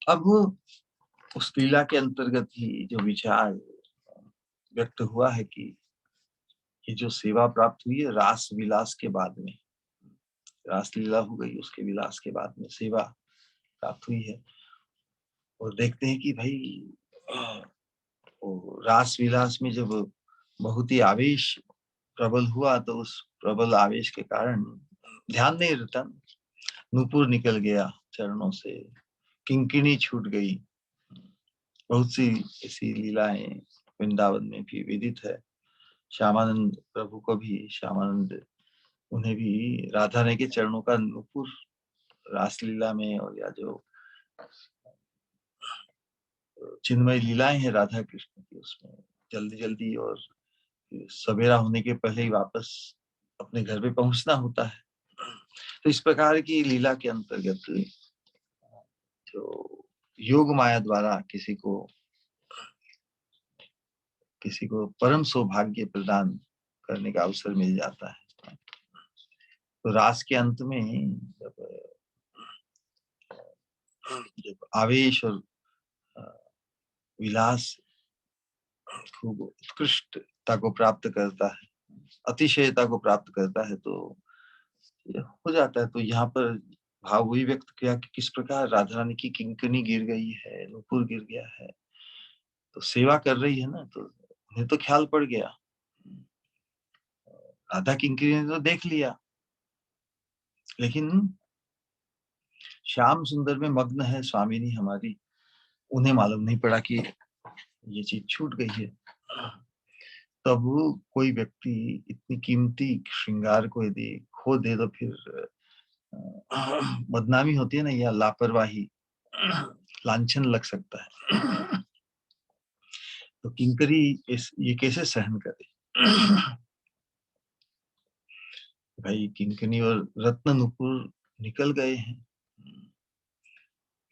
अब उस लीला के अंतर्गत ही जो विचार व्यक्त हुआ है कि ये जो सेवा प्राप्त हुई है रास विलास के बाद में, रास लीला हो गई उसके विलास के बाद में सेवा प्राप्त हुई है। और देखते हैं कि भाई वो रास विलास में जब बहुत ही आवेश प्रबल हुआ तो उस प्रबल आवेश के कारण ध्यान नहीं रहता, नूपुर निकल गया चरणों से, किंकिणी छूट गई। बहुत सी ऐसी लीलाएं वृंदावन में भी विदित है। श्यामानंद प्रभु को भी, श्यामानंद उन्हें भी राधा रानी के चरणों का नूपुर रासलीला में, और या जो चिन्मय लीलाएं हैं राधा कृष्ण की उसमें जल्दी जल्दी और सवेरा होने के पहले ही वापस अपने घर पे पहुंचना होता है। तो इस प्रकार की लीला के अंतर्गत जो योग माया द्वारा किसी को परम सौभाग्य प्रदान करने का अवसर मिल जाता है। तो रास के अंत में जब आवेश और विलास खूब उत्कृष्टता को प्राप्त करता है, अतिशयता को प्राप्त करता है, तो हो जाता है। तो यहाँ पर भाव वही व्यक्त किया कि किस प्रकार राधा रानी की किंकनी गिर गई है, नूपुर गिर गया है, तो सेवा कर रही है ना, तो उन्हें तो ख्याल पड़ गया। राधा किंकरी ने तो देख लिया, लेकिन श्याम सुंदर में मग्न है स्वामिनी हमारी, उन्हें मालूम नहीं पड़ा कि ये चीज छूट गई है। तब कोई व्यक्ति इतनी कीमती श्रृंगार को यदि खो दे तो फिर बदनामी होती है ना, या लापरवाही, लांछन लग सकता है। तो किंकरी ये कैसे सहन करे। भाई किंकनी और रत्न नुपुर निकल गए हैं,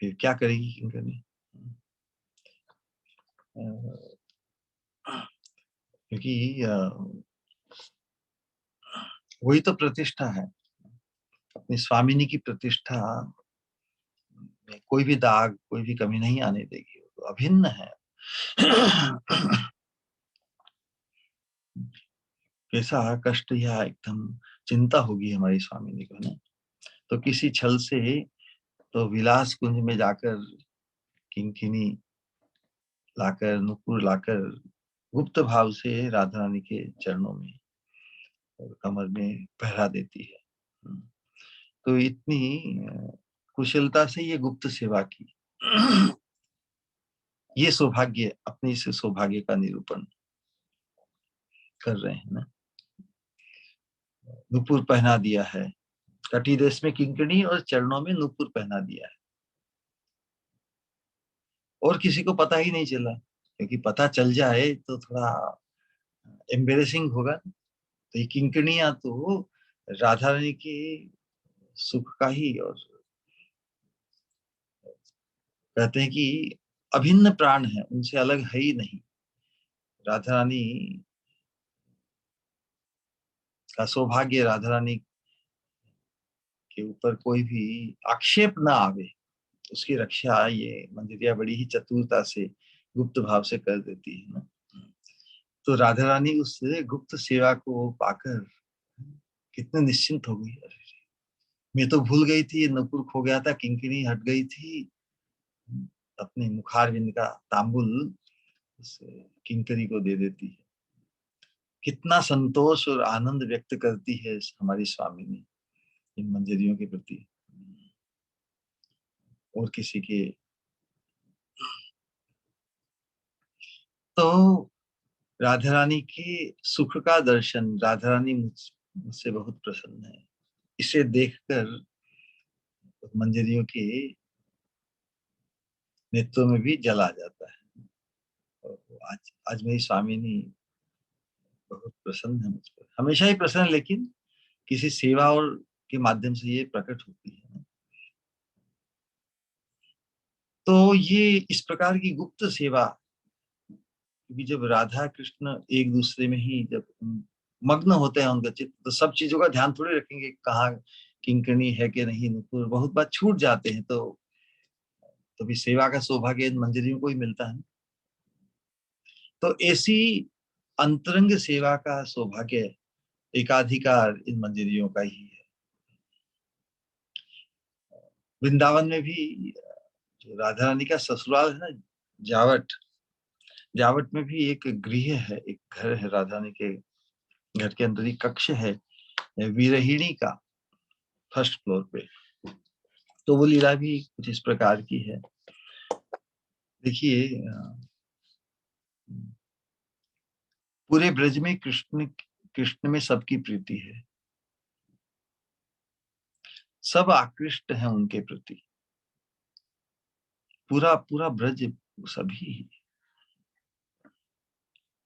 फिर क्या करेगी किंकनी। क्योंकि वही तो प्रतिष्ठा है, अपनी स्वामिनी की प्रतिष्ठा में कोई भी दाग, कोई भी कमी नहीं आने देगी, तो अभिन्न है। कैसा कष्ट या एकदम चिंता होगी हमारी स्वामिनी को ना। तो किसी छल से तो विलास कुंज में जाकर किंकिनी लाकर, नुपुर लाकर गुप्त भाव से राधा रानी के चरणों में और कमर में पहरा देती है। तो इतनी कुशलता से ये गुप्त सेवा की, ये सौभाग्य, अपने इस सौभाग्य का निरूपण कर रहे हैं ना। नुपुर पहना दिया है, कटी देश में किंकणी और चरणों में नुपुर पहना दिया है, और किसी को पता ही नहीं चला, क्योंकि पता चल जाए तो थोड़ा एम्बेरेसिंग होगा। तो ये किंकणियां तो राधा रानी के सुख का ही, और कहते हैं कि अभिन्न प्राण है, उनसे अलग है ही नहीं। राधा रानी का सौभाग्य, राधा रानी के ऊपर कोई भी आक्षेप ना आवे, उसकी रक्षा ये मंजरिया बड़ी ही चतुरता से, गुप्त भाव से कर देती है ना। तो राधा रानी उस गुप्त सेवा को पाकर कितने निश्चिंत हो गई। अरे मैं तो भूल गई थी, नकुल खो गया था, किंकिनी हट गई थी, अपने मुखारविंद का तांबुल उस किंकरी को दे देती है। कितना संतोष और आनंद व्यक्त करती है हमारी स्वामिनी इन मंजरियों के प्रति, और किसी के। तो राधा रानी के सुख का दर्शन, राधा रानी मुझसे बहुत प्रसन्न है, इसे देखकर मंजरियों के नेत्रों में भी जल आ जाता है। और आज आज मेरी स्वामिनी बहुत प्रसन्न है मुझ पर, हमेशा ही प्रसन्न, लेकिन किसी सेवा और के माध्यम से ये प्रकट होती है। तो ये इस प्रकार की गुप्त सेवा क्योंकि जब राधा कृष्ण एक दूसरे में ही जब मग्न होते हैं उनका चित्त, तो सब चीजों का ध्यान थोड़ी रखेंगे कहाँ किंकणी है कि नहीं, नुपुर बहुत बार छूट जाते हैं, तो भी सेवा का सौभाग्य इन मंजरियों को ही मिलता है। तो ऐसी अंतरंग सेवा का सौभाग्य एकाधिकार इन मंजरियों का ही है। वृंदावन में भी जो राधा रानी का ससुराल है ना, जावट, जावट में भी एक गृह है, एक घर है, राधा रानी के घर के अंदर ही कक्ष है विरहिणी का, फर्स्ट फ्लोर पे। तो वो लीला भी कुछ इस प्रकार की है। देखिए पूरे ब्रज में कृष्ण कृष्ण में सबकी प्रीति है, सब आकृष्ट हैं उनके प्रति, पूरा पूरा ब्रज सभी ही।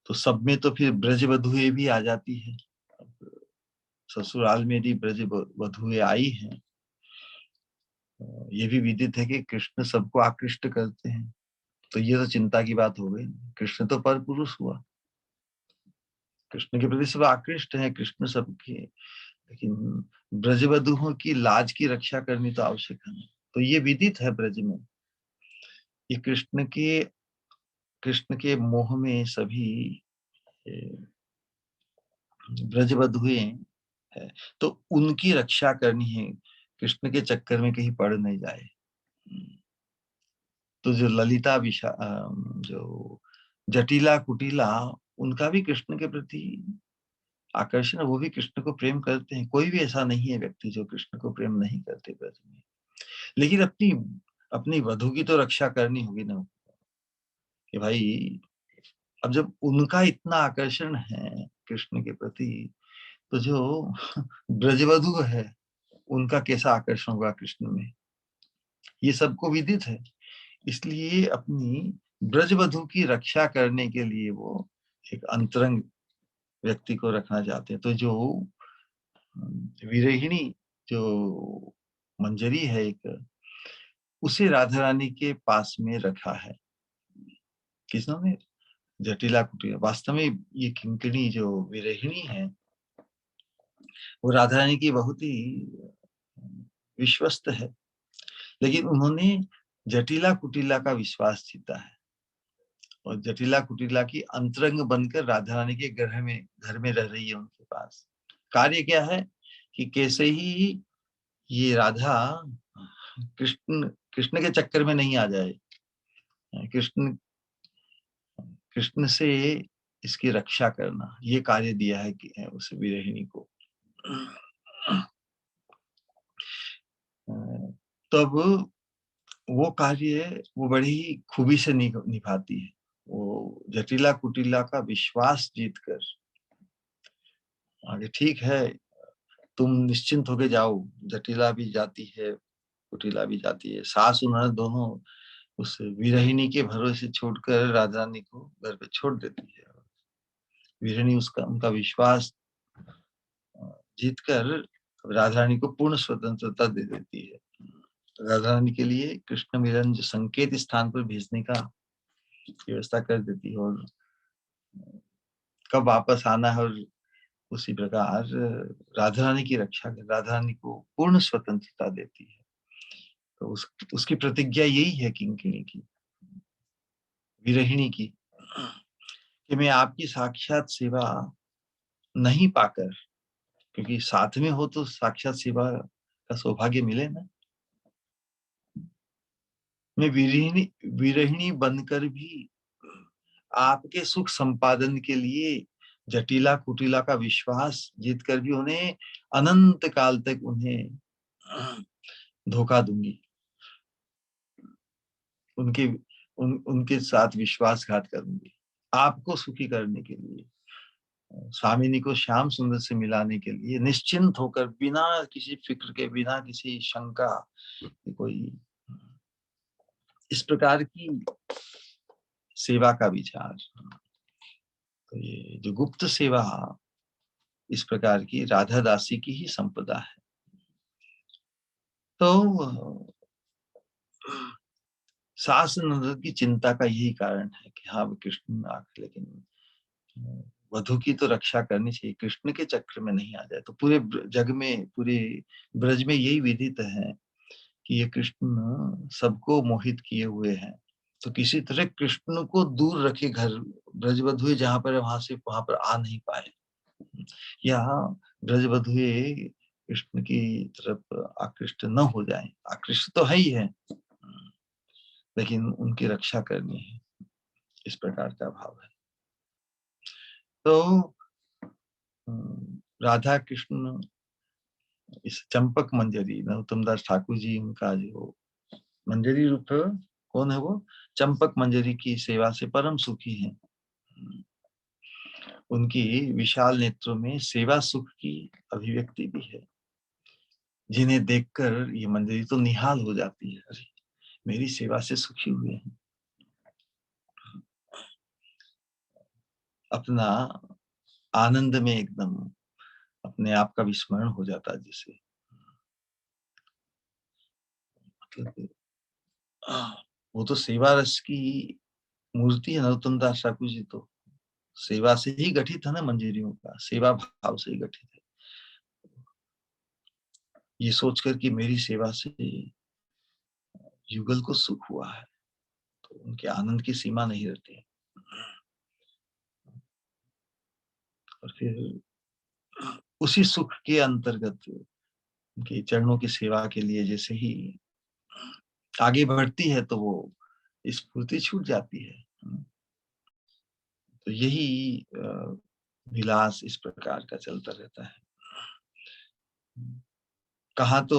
तो सब में तो फिर ब्रज वधुएं भी आ जाती है। ससुराल में यदि ब्रज वधुएं आई हैं, ये भी विदित है कि कृष्ण सबको आकृष्ट करते हैं। तो ये तो चिंता की बात हो गई, कृष्ण तो पर पुरुष हुआ, कृष्ण के प्रति सब आकृष्ट है, कृष्ण सबके, लेकिन ब्रजवधुओं की लाज की रक्षा करनी तो आवश्यक है। तो ये विदित है ब्रज में, ये कृष्ण के मोह में सभी ब्रजवधुएं है, तो उनकी रक्षा करनी है, कृष्ण के चक्कर में कहीं पड़ नहीं जाए। तो जो ललिता जो जटिला कुटिला, उनका भी कृष्ण के प्रति आकर्षण है, वो भी कृष्ण को प्रेम करते हैं। कोई भी ऐसा नहीं है व्यक्ति जो कृष्ण को प्रेम नहीं करते ब्रज में। लेकिन अपनी अपनी वधु की तो रक्षा करनी होगी ना, कि भाई अब जब उनका इतना आकर्षण है कृष्ण के प्रति, तो जो ब्रजवधु है उनका कैसा आकर्षण होगा कृष्ण में, ये सबको विदित है। इसलिए अपनी ब्रजवधु की रक्षा करने के लिए वो एक अंतरंग व्यक्ति को रखना चाहते हैं। तो जो विरहिणी जो मंजरी है एक, उसे राधा रानी के पास में रखा है किसने, जटिला कुटिया। वास्तव में ये किंकिणी जो विरहिणी है वो राधा रानी की बहुत ही विश्वस्त है, लेकिन उन्होंने जटिला कुटिला का विश्वास जीता है, और जटिला कुटिला की अंतरंग बनकर राधा रानी के घर में रह रही है उनके पास। कार्य क्या है कि कैसे ही ये राधा कृष्ण कृष्ण के चक्कर में नहीं आ जाए, कृष्ण कृष्ण से इसकी रक्षा करना, ये कार्य दिया है कि उस विरहिणी को। तब वो कार्य वो बड़ी ही खूबी से निभाती है। वो जटिला कुटिला का विश्वास जीतकर आगे, ठीक है तुम निश्चिंत होके जाओ, जटिला भी जाती है कुटिला भी जाती है, सास उन्होंने दोनों उस विरहिणी के भरोसे छोड़कर राधा रानी को घर पे छोड़ देती है। विरहिणी उसका उनका विश्वास जीतकर राधा रानी को पूर्ण स्वतंत्रता दे देती है। राधा रानी के लिए कृष्ण मिलन जो संकेत स्थान पर भेजने का व्यवस्था कर देती है, और कब वापस आना है, और उसी प्रकार राधा रानी की रक्षा कर राधा रानी को पूर्ण स्वतंत्रता देती है। तो उसकी प्रतिज्ञा यही है किंकिणी की, विरहिणी की, कि मैं आपकी साक्षात सेवा नहीं पाकर, क्योंकि साथ में हो तो साक्षात सेवा का सौभाग्य मिले ना, मैं विरहिणी बनकर भी आपके सुख संपादन के लिए जटिला कुटिला का विश्वास जीत कर भी उन्हें अनंत काल तक उन्हें धोखा दूंगी, उनके उनके साथ विश्वासघात करूंगी, आपको सुखी करने के लिए, स्वामिनी को श्याम सुंदर से मिलाने के लिए, निश्चिंत होकर बिना किसी फिक्र के, बिना किसी शंका, कोई इस प्रकार की सेवा का विचार। तो ये जो गुप्त सेवा इस प्रकार की राधा दासी की ही संपदा है। तो सास नंद की चिंता का यही कारण है कि हाँ कृष्ण आकर, लेकिन वधु की तो रक्षा करनी चाहिए, कृष्ण के चक्र में नहीं आ जाए। तो पूरे जग में, पूरे ब्रज में यही विदित है कि ये कृष्ण सबको मोहित किए हुए हैं। तो किसी तरह कृष्ण को दूर रखे, घर ब्रजवधुए जहां पर है वहां पर आ नहीं पाए, या ब्रजवधुए कृष्ण की तरफ आकृष्ट न हो जाए। आकृष्ट तो है ही है, लेकिन उनकी रक्षा करनी है, इस प्रकार का भाव है। तो राधा कृष्ण इस चंपक मंजरी, नरोत्तम दास ठाकुर जी उनका जो मंजरी रूप है, कौन है वो? चंपक मंजरी की सेवा से परम सुखी हैं। उनकी विशाल नेत्रों में सेवा सुख की अभिव्यक्ति भी है, जिन्हें देखकर ये मंजरी तो निहाल हो जाती है, अरे मेरी सेवा से सुखी हुए हैं। अपना आनंद में एकदम अपने आप का विस्मरण हो जाता है, जिसे मतलब वो तो सेवा रस की मूर्ति है। नरोत्तम दास ठाकुर जी तो सेवा से ही गठित है ना, मंजरियों का सेवा भाव से ही गठित है। ये सोचकर कि मेरी सेवा से युगल को सुख हुआ है, तो उनके आनंद की सीमा नहीं रहती। और फिर उसी सुख के अंतर्गत उनके चरणों की सेवा के लिए जैसे ही आगे बढ़ती है, तो वो स्फूर्ति छूट जाती है। तो यही विलास इस प्रकार का चलता रहता है। कहा तो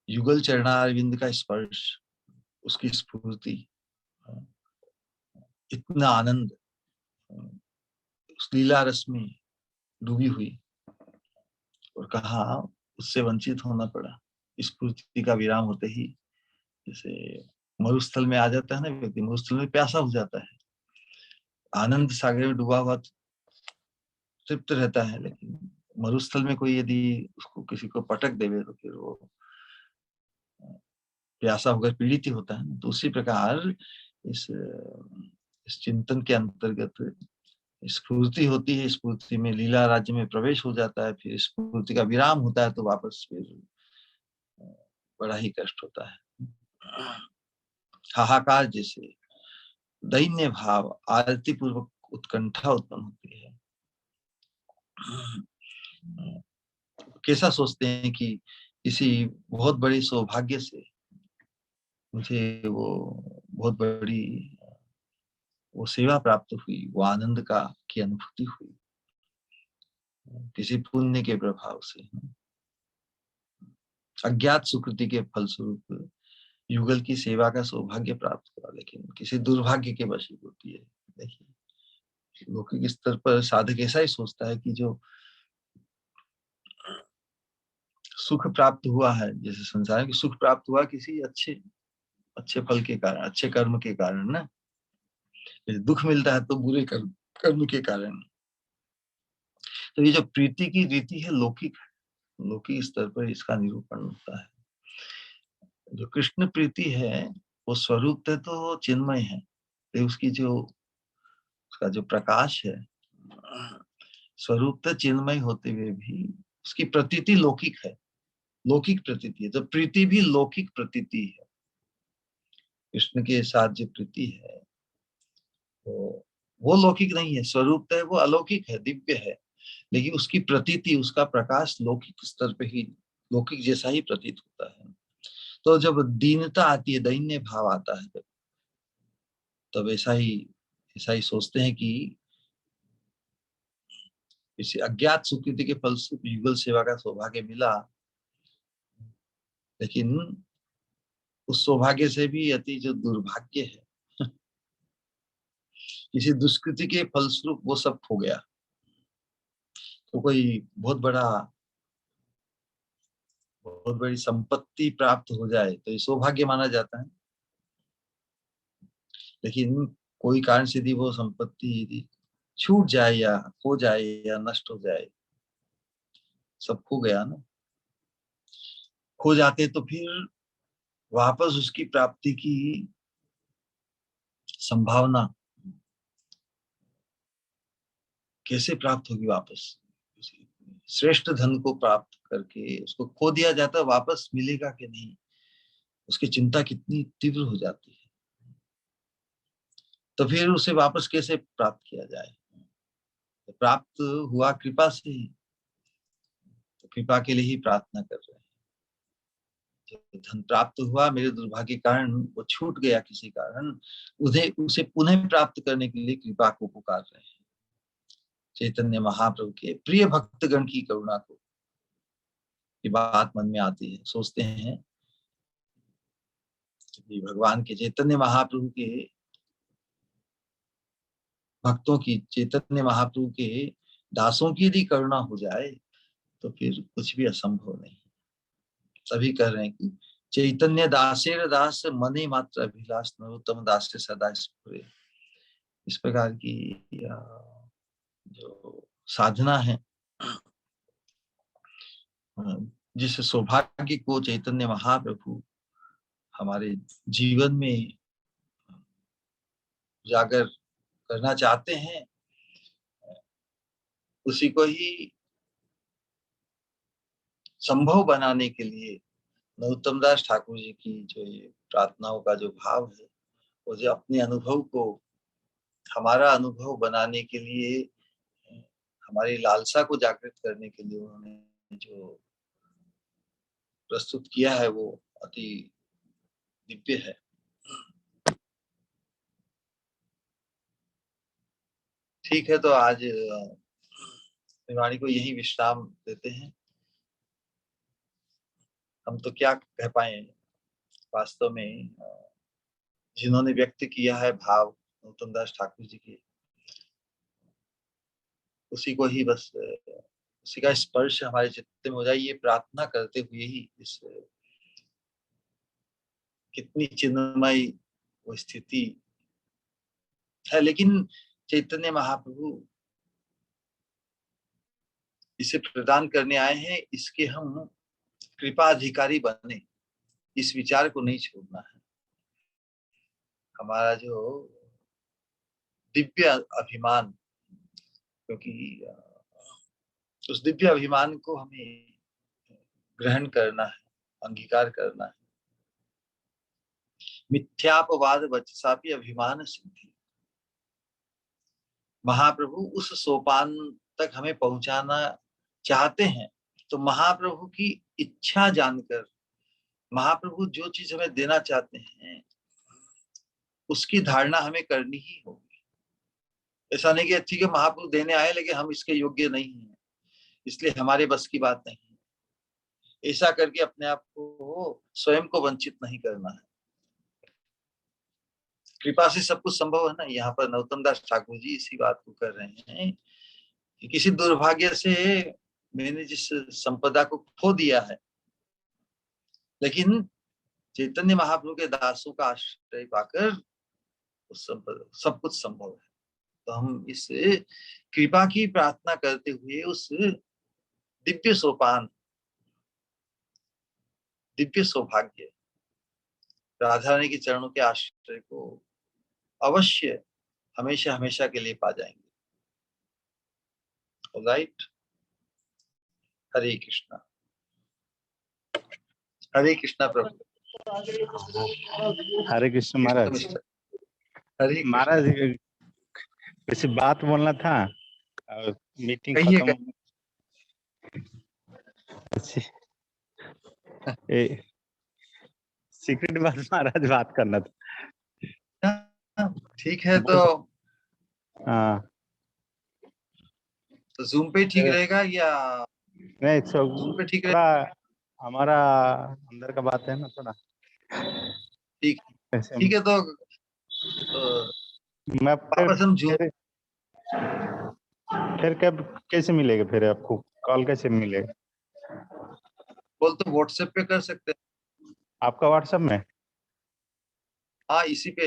युगल चरणारविंद का स्पर्श, उसकी स्फूर्ति, इतना आनंद उस लीला रस में डूबी हुई, और कहा उससे वंचित होना पड़ा। स्फूर्ति का विराम होते ही जैसे मरुस्थल में आ जाता है ना व्यक्ति, मरुस्थल में प्यासा हो जाता है, आनंद सागर में डूबा हुआ तृप्त रहता है, लेकिन मरुस्थल में कोई यदि उसको किसी को पटक देवे तो फिर वो प्यासा होकर पीड़ित ही होता है। तो उसी प्रकार इस इस चिंतन के अंतर्गत स्फूर्ति होती है, स्फूर्ति में लीला राज्य में प्रवेश हो जाता है, फिर स्फूर्ति का विराम होता है, तो वापस फिर बड़ा ही कष्ट होता है। हाहाकार जैसे दैन्य भाव, आरती पूर्वक उत्कंठा उत्पन्न होती है। कैसा सोचते हैं कि किसी बहुत बड़े सौभाग्य से मुझे वो बहुत बड़ी वो सेवा प्राप्त हुई, वो आनंद का की अनुभूति हुई किसी पुण्य के प्रभाव से, अज्ञात सुकृति के फलस्वरूप युगल की सेवा का सौभाग्य प्राप्त हुआ, लेकिन किसी दुर्भाग्य के वशीभूत है। देखिए लौकिक स्तर पर साधक ऐसा ही सोचता है कि जो सुख प्राप्त हुआ है, जैसे संसार की सुख प्राप्त हुआ किसी अच्छे अच्छे फल के कारण, अच्छे कर्म के कारण ना, दुख मिलता है तो बुरे कर्म के कारण। तो ये जो प्रीति की रीति है लौकिक, लौकिक स्तर पर इसका निरूपण होता है। जो कृष्ण प्रीति है वो स्वरूप तो चिन्मय है, तो उसकी जो उसका जो प्रकाश है स्वरूप चिन्मय होते हुए भी उसकी प्रतीति लौकिक है, लौकिक प्रतीति है। तो प्रीति भी लौकिक प्रतीति है। कृष्ण के साथ जो प्रीति है वो लौकिक नहीं है, स्वरूप है वो अलौकिक है, दिव्य है, लेकिन उसकी प्रतीति, उसका प्रकाश लौकिक स्तर पे ही लौकिक जैसा ही प्रतीत होता है। तो जब दीनता आती है, दैन्य भाव आता है, तब ऐसा ही सोचते हैं कि किसी अज्ञात सुकृति के फलस्वरूप युगल सेवा का सौभाग्य मिला, लेकिन उस सौभाग्य से भी अति जो दुर्भाग्य है किसी दुष्कृति के फलस्वरूप वो सब खो गया। तो कोई बहुत बड़ी संपत्ति प्राप्त हो जाए तो ये सौभाग्य माना जाता है, लेकिन कोई कारण से यदि वो संपत्ति यदि छूट जाए या खो जाए या नष्ट हो जाए, सब खो गया ना, खो जाते तो फिर वापस उसकी प्राप्ति की संभावना कैसे प्राप्त होगी? वापस श्रेष्ठ धन को प्राप्त करके उसको खो दिया जाता है, वापस मिलेगा कि नहीं, उसकी चिंता कितनी तीव्र हो जाती है। तो फिर उसे वापस कैसे प्राप्त किया जाए? प्राप्त हुआ कृपा से ही, तो कृपा के लिए ही प्रार्थना कर रहे हैं। जो धन प्राप्त हुआ मेरे दुर्भाग्य के कारण वो छूट गया किसी कारण, उसे पुनः प्राप्त करने के लिए कृपा को पुकार रहे हैं। चैतन्य महाप्रभु के प्रिय भक्तगण की करुणा को ये बात मन में आती है, सोचते हैं कि भगवान के चैतन्य महाप्रभु के भक्तों की, चैतन्य महाप्रभु के दासों की यदि करुणा हो जाए तो फिर कुछ भी असंभव नहीं। सभी कह रहे हैं कि चैतन्य दासेर दास मने मात्र अभिलाष नरोत्तम दास से सदा स्फुरे। इस प्रकार की जो साधना है, जिस सौभाग्य को चैतन्य महाप्रभु हमारे जीवन में उजागर करना चाहते हैं, उसी को ही संभव बनाने के लिए नरोत्तम दास ठाकुर जी की जो ये प्रार्थनाओं का जो भाव है, वो जो अपने अनुभव को हमारा अनुभव बनाने के लिए, हमारी लालसा को जागृत करने के लिए उन्होंने जो प्रस्तुत किया है वो अति दिव्य है। ठीक है, तो आज वाणी को यही विश्राम देते हैं। हम तो क्या कह पाए, वास्तव में जिन्होंने व्यक्त किया है भाव नरोत्तम दास ठाकुर जी के, उसी को ही बस उसी का स्पर्श हमारे चित्त में हो जाए, ये प्रार्थना करते हुए ही इस कितनी चिन्मयी वो स्थिति है। लेकिन चैतन्य महाप्रभु इसे प्रदान करने आए हैं, इसके हम कृपा अधिकारी बने, इस विचार को नहीं छोड़ना है। हमारा जो दिव्य अभिमान, क्योंकि उस दिव्य अभिमान को हमें ग्रहण करना है, अंगीकार करना है। मिथ्यापवाद वचसापि अभिमान सिद्धि। महाप्रभु उस सोपान तक हमें पहुंचाना चाहते हैं, तो महाप्रभु की इच्छा जानकर, महाप्रभु जो चीज हमें देना चाहते हैं उसकी धारणा हमें करनी ही होगी। ऐसा नहीं कि ठीक है महाप्रभु देने आए लेकिन हम इसके योग्य नहीं हैं, इसलिए हमारे बस की बात नहीं है। ऐसा करके अपने आप को स्वयं को वंचित नहीं करना है। कृपा से सब कुछ संभव है ना। यहाँ पर नरोत्तम दास ठाकुर जी इसी बात को कर रहे हैं कि किसी दुर्भाग्य से मैंने जिस संपदा को खो दिया है, लेकिन चैतन्य महाप्रभु के दासों का आश्रय पाकर उस सब कुछ संभव है। तो हम इस कृपा की प्रार्थना करते हुए उस दिव्य सोपान, दिव्य सौभाग्य राधा रानी के चरणों के आश्रय को अवश्य हमेशा हमेशा के लिए पा जाएंगे। राइट। हरे कृष्णा। हरे कृष्णा प्रभु। हरे कृष्ण महाराज। हरे महाराज वैसे बात बोलना था और मीटिंग कहिए खत्म। सीक्रेट बात महाराज बात करना था। ठीक है, तो हाँ, तो जूम पे ठीक रहेगा या नहीं? जूम पे ठीक रहेगा? थोड़ा हमारा अंदर का बात है ना थोड़ा। ठीक ठीक है, तो मैं वापस हम जूम। फिर कब कैसे मिलेगा? फिर आपको कॉल कैसे मिलेगा? बोल तो व्हाट्सएप पे कर सकते हैं। आपका व्हाट्सएप में? हाँ, इसी पे,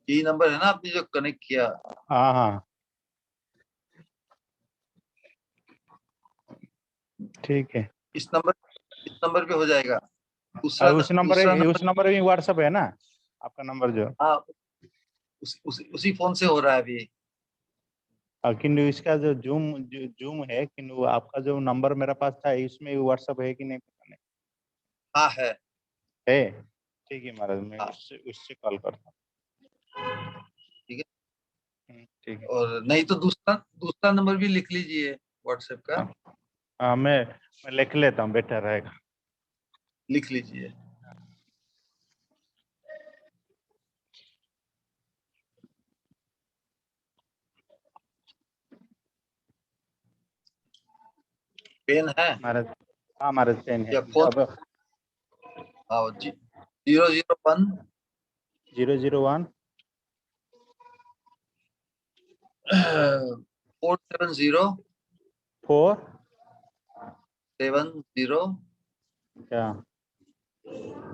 यही नंबर है ना आपने जो कनेक्ट किया? हाँ हाँ, ठीक है। इस नंबर पे हो जाएगा। दूसरा उस नंबर दूसरा में व्हाट्सएप है ना आपका नंबर जो? हाँ, उसी फोन से हो रहा है अभी। किंतु इसका जो जूम है, किंतु आपका जो नंबर मेरे पास था इसमें व्हाट्सएप है कि नहीं पता नहीं। हाँ है। ठीक है महाराज, मैं हाँ। उससे कॉल करता ठीक है। हूँ। ठीक है। और नहीं तो दूसरा नंबर भी लिख लीजिए व्हाट्सएप का। हाँ, मैं लिख लेता हूँ, बेटर रहेगा। लिख लीजिए। पेन है महाराज? हाँ महाराज, पेन है। या फोन? अब हाँ 001 001 470 4 70 क्या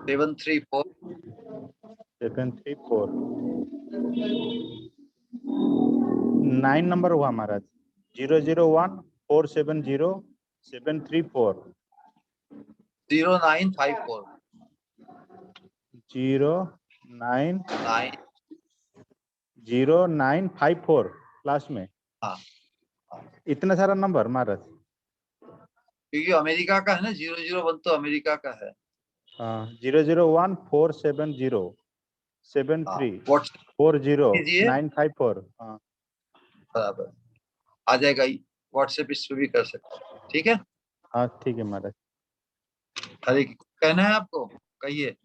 734 734 9 नंबर हुआ महाराज। 001 470 734 0954 0954 लास्ट में। हाँ, इतना सारा नंबर महाराज? क्योंकि अमेरिका का है ना, 001 तो अमेरिका का है। हाँ, 001 470 हाँ 73 व्हाट्सएप 40 कीजिए, 954। हाँ बराबर आ जाएगा। व्हाट्सएप इस पे भी कर सकते हैं, ठीक है। हाँ, ठीक है महाराज। हरे कहना है आपको, कहिए।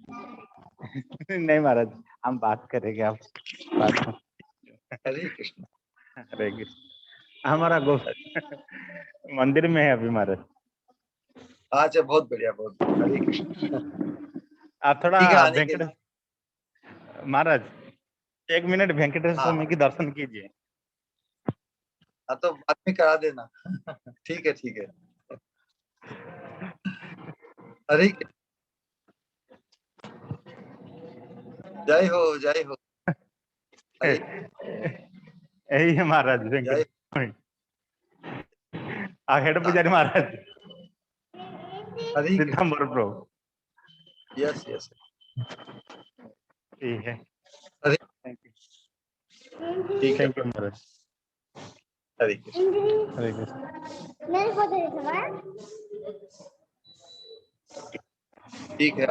नहीं महाराज, हम बात करेंगे, आप बात। हरे कृष्ण। हरे कृष्ण। हमारा गो मंदिर में है अभी महाराज। अच्छा बहुत बढ़िया, बहुत बढ़िया। हरे कृष्ण। आप थोड़ा ठीक है, आने के वेंकटेश महाराज, 1 मिनट वेंकटेश्वर हाँ स्वामी की दर्शन कीजिए। हाँ, तो बाद में करा देना। ठीक है, ठीक है। हरे कृष्ण। जय हो, जय हो। हरे यही है महाराज जय। वेंकटेश्वर स्वामी। हेड पुजारी महाराज हरे कृष्ण। सितंबर प्रो। Yes yes. ठीक है, हरे थैंक यू। ठीक है। थैंक यू महाराज। हरे कृष्ण। हरे कृष्ण। ठीक है।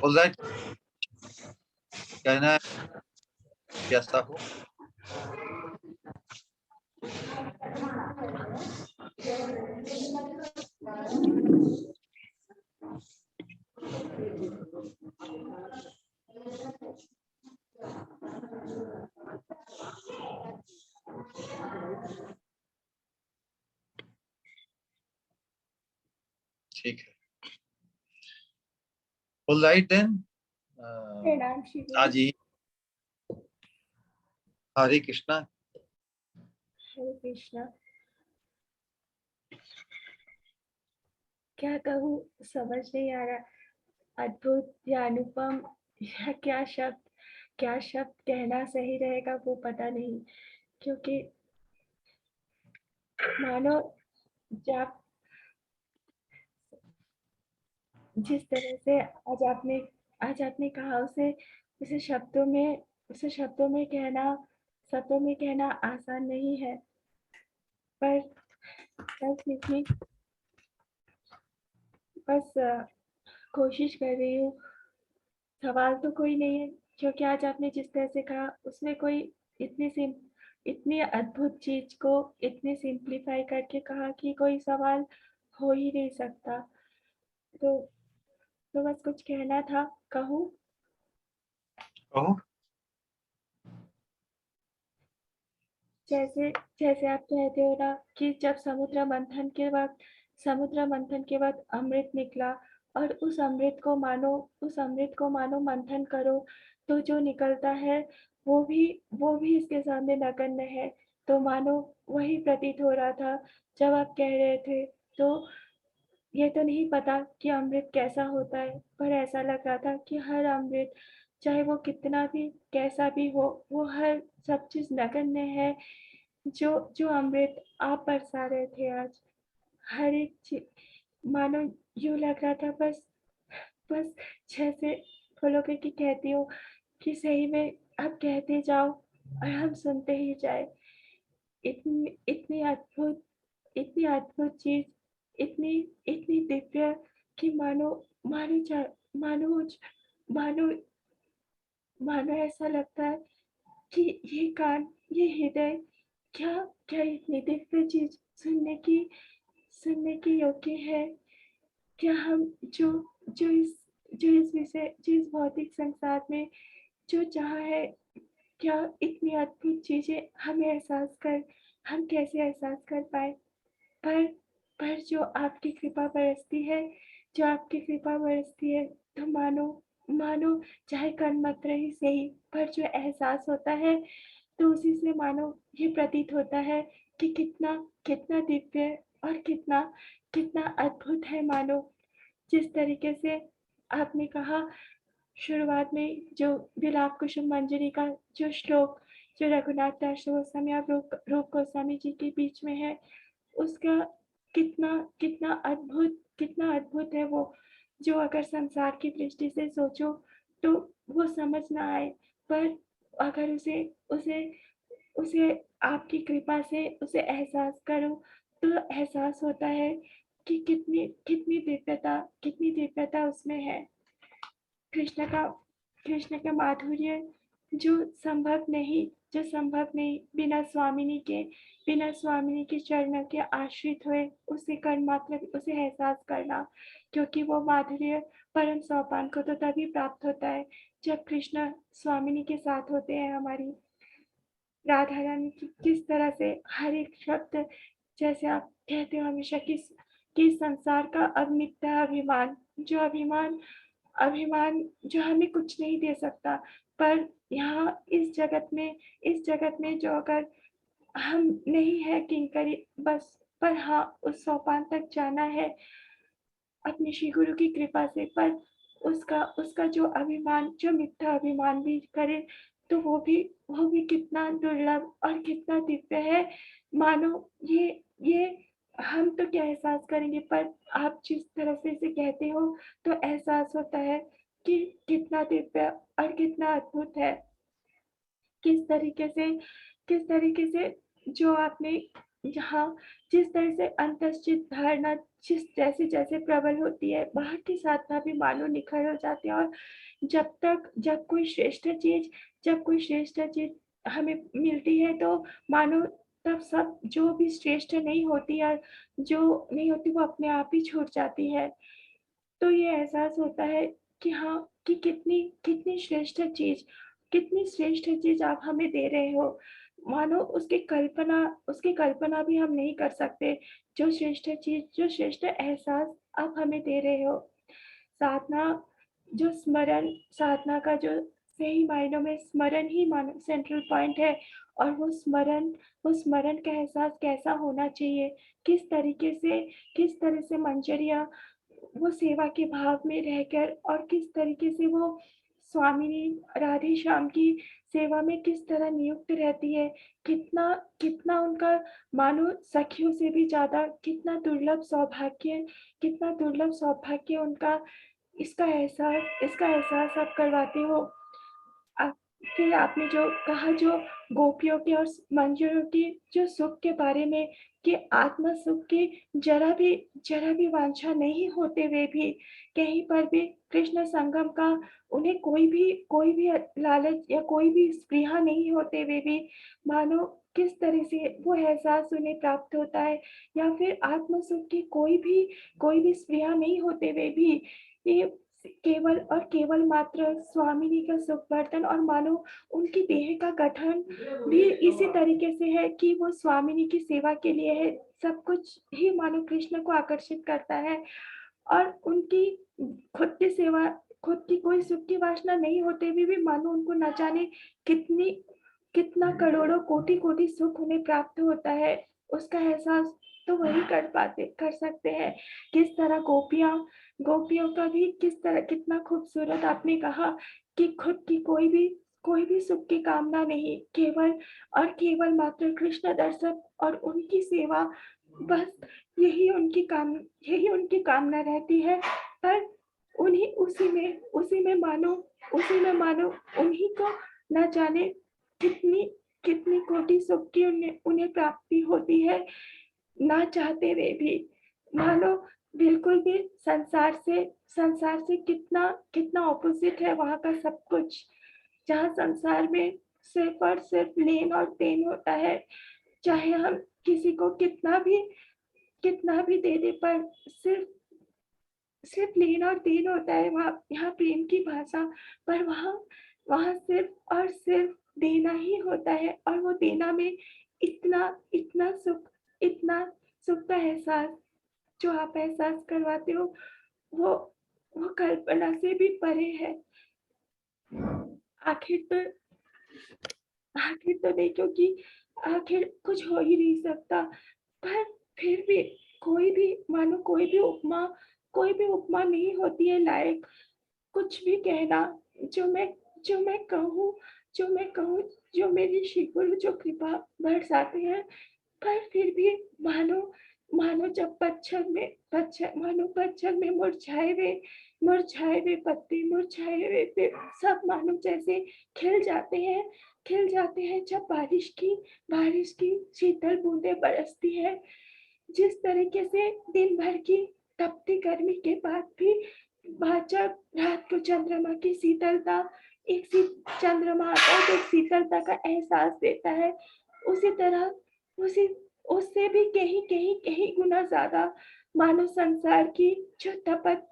ऑलराइट, कहना है कैसा हो। ठीक है, ऑलराइट देन। आज ही हरे कृष्णा। हरे कृष्णा। क्या कहूँ, समझ नहीं आ रहा। अद्भुत या अनुपम या क्या शब्द कहना सही रहेगा वो पता नहीं, क्योंकि मानो जब जिस तरह से आज आपने कहा उसे शब्दों में कहना आसान नहीं है, पर फिर भी बस कोशिश कर रही हूँ। सवाल तो कोई नहीं है, क्योंकि आज आपने जिस तरह से कहा उसमें कोई इतनी अद्भुत चीज को इतने सिंप्लीफाई करके कहा कि कोई सवाल हो ही नहीं सकता। तो बस कुछ कहना था, कहूँ? कहो। जैसे जैसे आप कहते हो ना कि जब समुद्र मंथन के बाद अमृत निकला, और उस अमृत को मानो मंथन करो तो जो निकलता है वो भी इसके सामने नगण्य है। तो मानो वही प्रतीत हो रहा था जब आप कह रहे थे, तो ये तो नहीं पता कि अमृत कैसा होता है, पर ऐसा लग रहा था कि हर अमृत, चाहे वो कितना भी कैसा भी हो, वो हर सब चीज़ नगण्य है। जो अमृत आप बरसा रहे थे आज, हर एक चीज़ मानो यूँ लग रहा था, बस जैसे बोलोगे कि कहती हो कि सही में आप कहते जाओ और हम सुनते ही जाएँ। इतनी इतनी अद्भुत चीज़, इतनी इतनी दिव्य कि मानो चा मानो मानो मानो ऐसा लगता है कि ये कान, ये हृदय क्या क्या इतनी दिव्य चीज़ सुनने की योग्य है? क्या हम जो जो इस भौतिक संसार में जो चाहा है, क्या इतनी अद्भुत चीज़ें हम कैसे एहसास कर पाए? पर जो आपकी कृपा बरसती है, तो मानो चाहे कण-मात्र ही सही, पर जो एहसास होता है, तो उसी से मानो ये प्रतीत होता है कि कितना कितना दिव्य और कितना कितना अद्भुत है। मानो जिस तरीके से आपने कहा शुरुआत में, जो विलाप कुसुम मंजरी का जो श्लोक, जो रघुनाथ दास गोस्वामी और रूप गोस्वामी जी के बीच में है, उसका कितना कितना अद्भुत है वो, जो अगर संसार की दृष्टि से सोचो तो वो समझ ना आए, पर अगर उसे उसे उसे आपकी कृपा से उसे एहसास करो, तो एहसास होता है कि कितनी दिव्यता उसमें है। कृष्ण का कृष्ण का माधुर्य जो संभव नहीं बिना स्वामिनी के चरणों के आश्रित हुए उसे कर्मात्मक उसे एहसास करना, क्योंकि वो माधुर्य परम सोपान को तो तभी प्राप्त होता है जब कृष्ण स्वामिनी के साथ होते हैं। हमारी राधा रानी की किस तरह से हर एक शब्द, जैसे आप कहते हो हमेशा कि संसार का अमिथ्या अभिमान, जो अभिमान जो हमें कुछ नहीं दे सकता, पर यहाँ इस जगत में जो अगर हम नहीं है किंकरी बस, पर हाँ उस सोपान तक जाना है अपने श्री गुरु की कृपा से, पर उसका जो अभिमान, जो मिथ्या अभिमान भी करे, तो वो भी कितना दुर्लभ और कितना दिव्य है। मानो ये हम तो क्या एहसास करेंगे, पर आप जिस तरह से इसे कहते हो, तो एहसास होता है कि कितना दिव्य और कितना अद्भुत है। किस तरीके से जो आपने यहाँ, जिस तरह से अंतःस्थित धारणा जैसे प्रबल होती है, बाहर की साधना भी मानो निखर हो जाती है, और जब कोई श्रेष्ठ चीज हमें मिलती है, तो मानो तब सब जो भी श्रेष्ठ नहीं होती है, जो नहीं होती, वो अपने आप ही छूट जाती है। तो ये एहसास होता है कि हाँ, कि कितनी श्रेष्ठ चीज़ आप हमें दे रहे हो। मानो उसकी कल्पना भी हम नहीं कर सकते, जो श्रेष्ठ एहसास आप हमें दे रहे हो। साधना साधना का जो सही मायनों में स्मरण ही मानो सेंट्रल पॉइंट है, और वो स्मरण का एहसास कैसा होना चाहिए, किस तरह से मंजरियाँ वो सेवा के भाव में रहकर, और किस तरीके से वो स्वामिनी राधे श्याम की सेवा में किस तरह नियुक्त रहती है, कितना कितना उनका मानो सखियों से भी ज़्यादा कितना दुर्लभ सौभाग्य उनका, इसका एहसास आप करवाते हो। अ, फिर आपने जो कहा, जो गोपियों के और मंजरों की जो सुख के बारे में, कि आत्म सुख की जरा भी वांछा नहीं होते हुए भी, कहीं पर भी कृष्ण संगम का उन्हें कोई भी लालच या कोई भी स्पृहा नहीं होते हुए भी, मानो किस तरह से वो एहसास उन्हें प्राप्त होता है, या फिर आत्म सुख की कोई भी स्पृहा नहीं होते हुए भी, ये केवल मात्र स्वामिनी का सुख बर्तन, और मानो उनकी देह का गठन भी इसी तरीके से है कि वो स्वामिनी की सेवा के लिए है। सब कुछ ही मानो कृष्ण को आकर्षित करता है, और उनकी खुद खुद की कोई सुख की वासना नहीं होते भी मानो उनको न जाने कितना करोड़ों कोटि सुख उन्हें प्राप्त होता है, उसका एहसास तो वही कर सकते हैं। किस तरह गोपियों का भी कितना खूबसूरत आपने कहा कि खुद की कोई भी सुख की कामना नहीं, केवल मात्र कृष्ण दर्शन और उनकी सेवा, बस यही उनकी कामना रहती है। पर उसी में मानो उन्हीं को न जाने कितनी कोटि सुख की उन्हें प्राप्ति होती है, ना चाहते हुए भी। मानो बिल्कुल भी संसार से कितना ऑपोजिट है वहाँ का सब कुछ, जहाँ संसार में सिर्फ और सिर्फ लेन और देन होता है। चाहे हम किसी को कितना भी दे दे, पर सिर्फ लेन और देन होता है वहाँ। यहाँ प्रेम की भाषा, पर वहाँ सिर्फ और सिर्फ देना ही होता है, और वो देना में इतना सुख का एहसास जो आप एहसास करवाते हो, वो कल्पना से भी परे है। आखिर तो नहीं, क्योंकि आखिर कुछ हो ही नहीं सकता। पर फिर भी कोई भी उपमा नहीं होती है लायक कुछ भी कहना, जो मैं कहूँ जो मेरी श्री गुरु जो कृपा बरसाते हैं। पर फिर भी मानो जब पतझड़ में मुरझाए हुए पत्ते, मुरझाए हुए पेड़ सब मानो जैसे खिल जाते हैं जब बारिश की शीतल बूंदें बरसती है। जिस तरीके से दिन भर की तपती गर्मी के बाद भी जब रात को चंद्रमा की शीतलता चंद्रमा आता है तो शीतलता का एहसास देता है, उसी तरह उससे भी कहीं गुना ज्यादा मानो संसार की जो तपत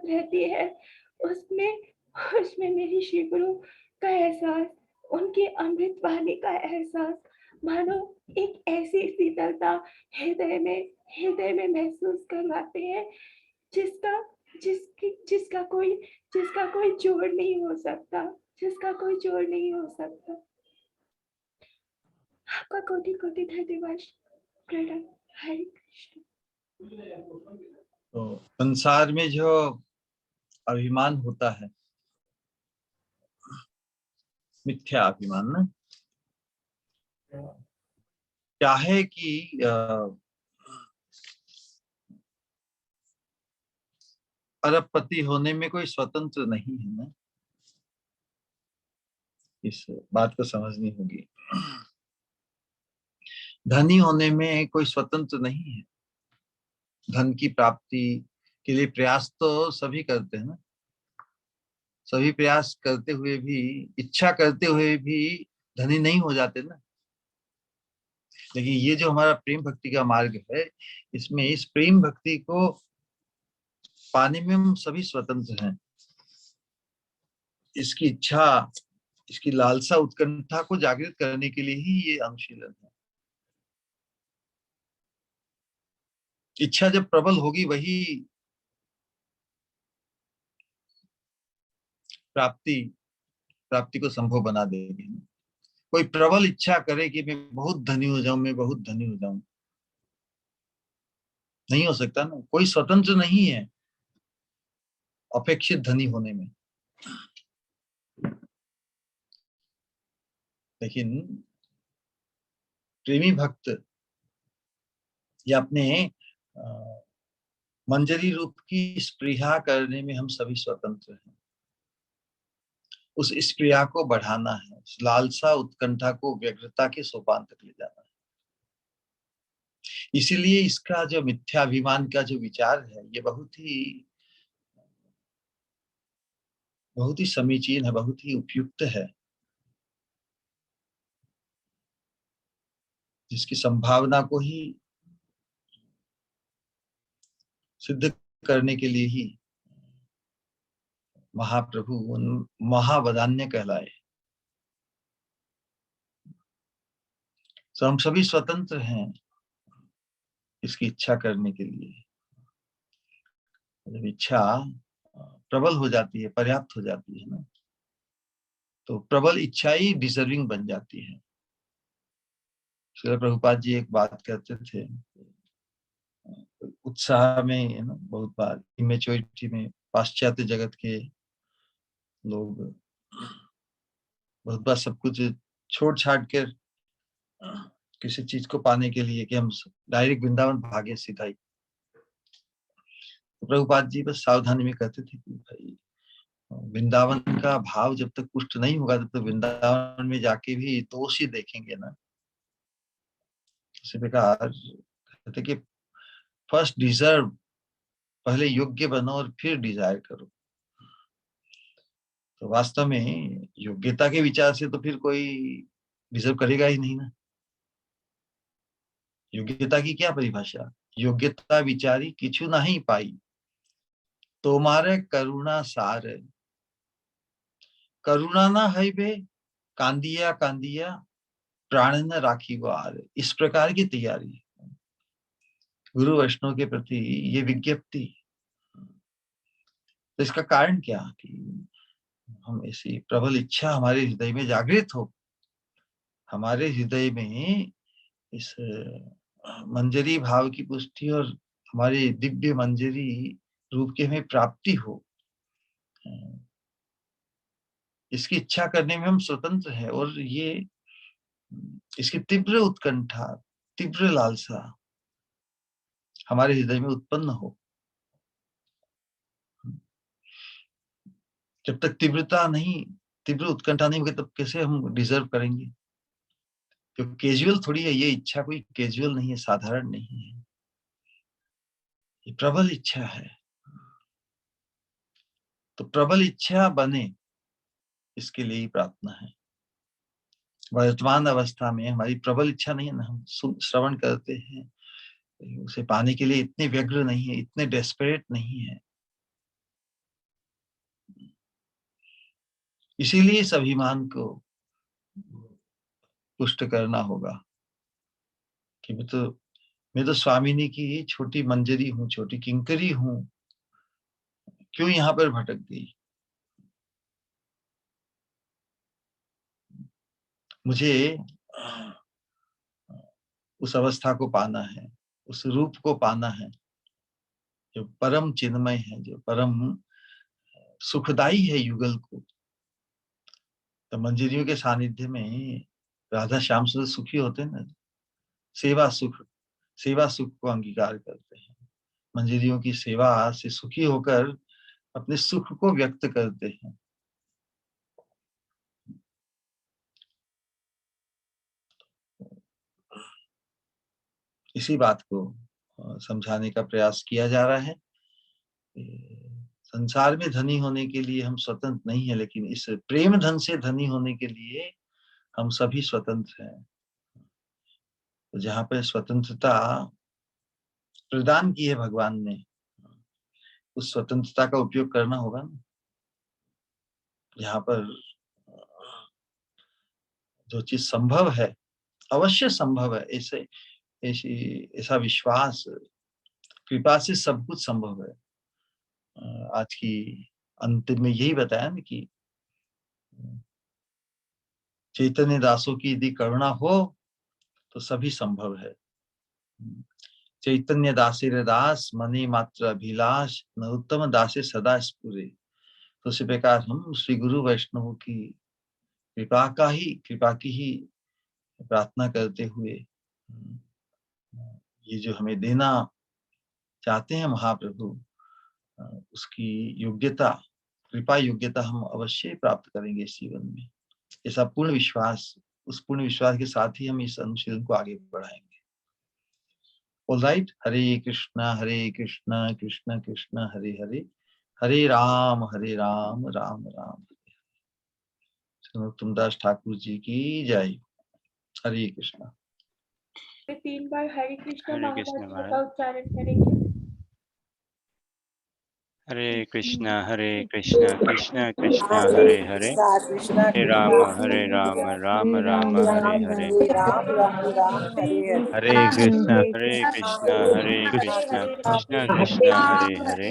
रहती है, उसमें मेरी श्री गुरु का एहसास, उनकी अमृत वाणी का एहसास, मानो एक ऐसी शीतलता हृदय में महसूस करवाते हैं जिसका कोई जोड़ नहीं हो सकता, आपका कोटि धन्यवाद। प्रणाम। हरे कृष्ण। तो संसार में जो अभिमान होता है, मिथ्या अभिमान ना, चाहे कि अरबपति होने में कोई स्वतंत्र नहीं है ना, इस बात को समझनी होगी। धनी होने में कोई स्वतंत्र नहीं है। धन की प्राप्ति के लिए प्रयास तो सभी करते हैं ना, सभी प्रयास करते हुए भी, इच्छा करते हुए भी धनी नहीं हो जाते ना। लेकिन ये जो हमारा प्रेम भक्ति का मार्ग है, इसमें इस प्रेम भक्ति को पाने में हम सभी स्वतंत्र हैं। इसकी इच्छा, इसकी लालसा, उत्कंठा को जागृत करने के लिए ही ये अनुशीलन है। इच्छा जब प्रबल होगी वही प्राप्ति को संभव बना देगी। कोई प्रबल इच्छा करे कि मैं बहुत धनी हो जाऊं, मैं बहुत धनी हो जाऊं, नहीं हो सकता ना। कोई स्वतंत्र नहीं है अपेक्षित धनी होने में। लेकिन प्रेमी भक्त या अपने मंजरी रूप की स्पृहा करने में हम सभी स्वतंत्र हैं। उस स्पृहा को बढ़ाना है, उस लालसा उत्कंठा को व्यग्रता के सोपान तक ले जाना है। इसीलिए इसका जो मिथ्याभिमान का जो विचार है, ये बहुत ही समीचीन है, बहुत ही उपयुक्त है, जिसकी संभावना को ही सिद्ध करने के लिए ही महाप्रभु महावदान्य कहलाए। तो हम सभी स्वतंत्र हैं इसकी इच्छा करने के लिए। जब इच्छा प्रबल हो जाती है, पर्याप्त हो जाती है ना, तो प्रबल इच्छा ही डिजर्विंग बन जाती है। श्रील प्रभुपाद जी एक बात कहते थे, उत्साह में ना बहुत बार इमेच्योरिटी में पाश्चात्य जगत के लोग बहुत बार सब कुछ छोड़ छाड़ कर किसी चीज को पाने के लिए कि हम डायरेक्ट वृंदावन भागे सीधा ही। तो प्रभुपाद जी बस सावधानी में कहते थे कि भाई वृंदावन का भाव जब तक पुष्ट नहीं होगा तब तक वृंदावन में जाके भी दोष ही देखेंगे ना। इसी प्रकार कहते कि फर्स्ट डिजर्व, पहले योग्य बनो और फिर डिजायर करो। तो वास्तव में योग्यता के विचार से तो फिर कोई डिजर्व करेगा ही नहीं ना। योग्यता की क्या परिभाषा? योग्यता विचारी किछु नहीं पाई, तुम्हारे करुणा सार, करुणा ना है बे, कांदिया कांदिया प्राण न राखी वार। इस प्रकार की तैयारी गुरु वैष्णव के प्रति ये विज्ञप्ति। तो इसका कारण क्या कि हम ऐसी प्रबल इच्छा हमारे हृदय में जागृत हो, हमारे हृदय में इस मंजरी भाव की पुष्टि और हमारे दिव्य मंजरी रूप की हमें प्राप्ति हो, इसकी इच्छा करने में हम स्वतंत्र हैं। और ये इसकी तीव्र उत्कंठा, तीव्र लालसा हमारे हृदय में उत्पन्न हो। जब तक तीव्र उत्कंठा नहीं होगी तब कैसे हम डिजर्व करेंगे? क्योंकि कैजुअल थोड़ी है ये इच्छा, कोई कैजुअल नहीं है, साधारण नहीं है, ये प्रबल इच्छा है। तो प्रबल इच्छा बने इसके लिए ही प्रार्थना है। वर्तमान अवस्था में हमारी प्रबल इच्छा नहीं है ना, हम श्रवण करते हैं, उसे पाने के लिए इतने व्यग्र नहीं है, इतने डेस्परेट नहीं है। इसीलिए इस अभिमान को पुष्ट करना होगा कि मैं तो स्वामिनी की छोटी मंजरी हूँ, छोटी किंकरी हूँ, क्यों यहाँ पर भटक गई? मुझे उस अवस्था को पाना है, उस रूप को पाना है जो परम चिन्मय है, जो परम सुखदाई है युगल को। तो मंजरियों के सानिध्य में राधा श्याम सुंदर सुखी होते हैं ना, सेवा सुख को अंगीकार करते हैं, मंजरियों की सेवा से सुखी होकर अपने सुख को व्यक्त करते हैं। इसी बात को समझाने का प्रयास किया जा रहा है। संसार में धनी होने के लिए हम स्वतंत्र नहीं है, लेकिन इस प्रेम धन से धनी होने के लिए हम सभी स्वतंत्र हैं। तो जहाँ पर स्वतंत्रता प्रदान की है भगवान ने, उस स्वतंत्रता का उपयोग करना होगा ना। यहाँ पर जो चीज संभव है, अवश्य संभव है, ऐसा विश्वास, कृपा से सब कुछ संभव है। आज की अंतिम में यही बताया ना कि चैतन्य दासों की यदि करुणा हो तो सभी संभव है। चैतन्य दासेर दास मनि मात्र अभिलाष, न उत्तम दासे सदा स्फुरे। तो इसी प्रकार हम श्री गुरु वैष्णव की कृपा की ही प्रार्थना करते हुए ये जो हमें देना चाहते हैं महाप्रभु, उसकी योग्यता, कृपा योग्यता हम अवश्य प्राप्त करेंगे इस जीवन में। ऐसा पूर्ण विश्वास, उस पूर्ण विश्वास के साथ ही हम इस अनुशीलन को आगे बढ़ाएंगे। ऑलराइट, हरे कृष्णा कृष्ण कृष्ण हरे हरे, हरे राम राम राम हरे। तुमदास ठाकुर जी की जय। हरे कृष्णा। 3 बार हरे कृष्णा हरे कृष्ण महामंत्र का महाराज। उच्चारण करेंगे। हरे कृष्णा कृष्णा कृष्णा हरे हरे, हरे राम राम राम हरे हरे, हरे कृष्णा हरे कृष्णा कृष्णा कृष्णा हरे हरे,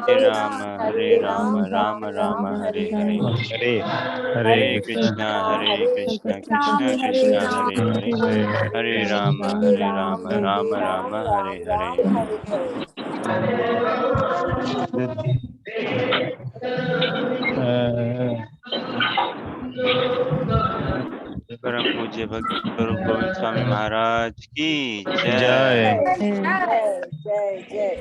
हरे राम राम राम हरे हरे, हरे हरे कृष्णा कृष्णा कृष्णा हरे हरे, हरे राम राम राम हरे हरे। परम पूज्य भक्ति स्वरूप गोविंद स्वामी महाराज की जय। जय। जय जय।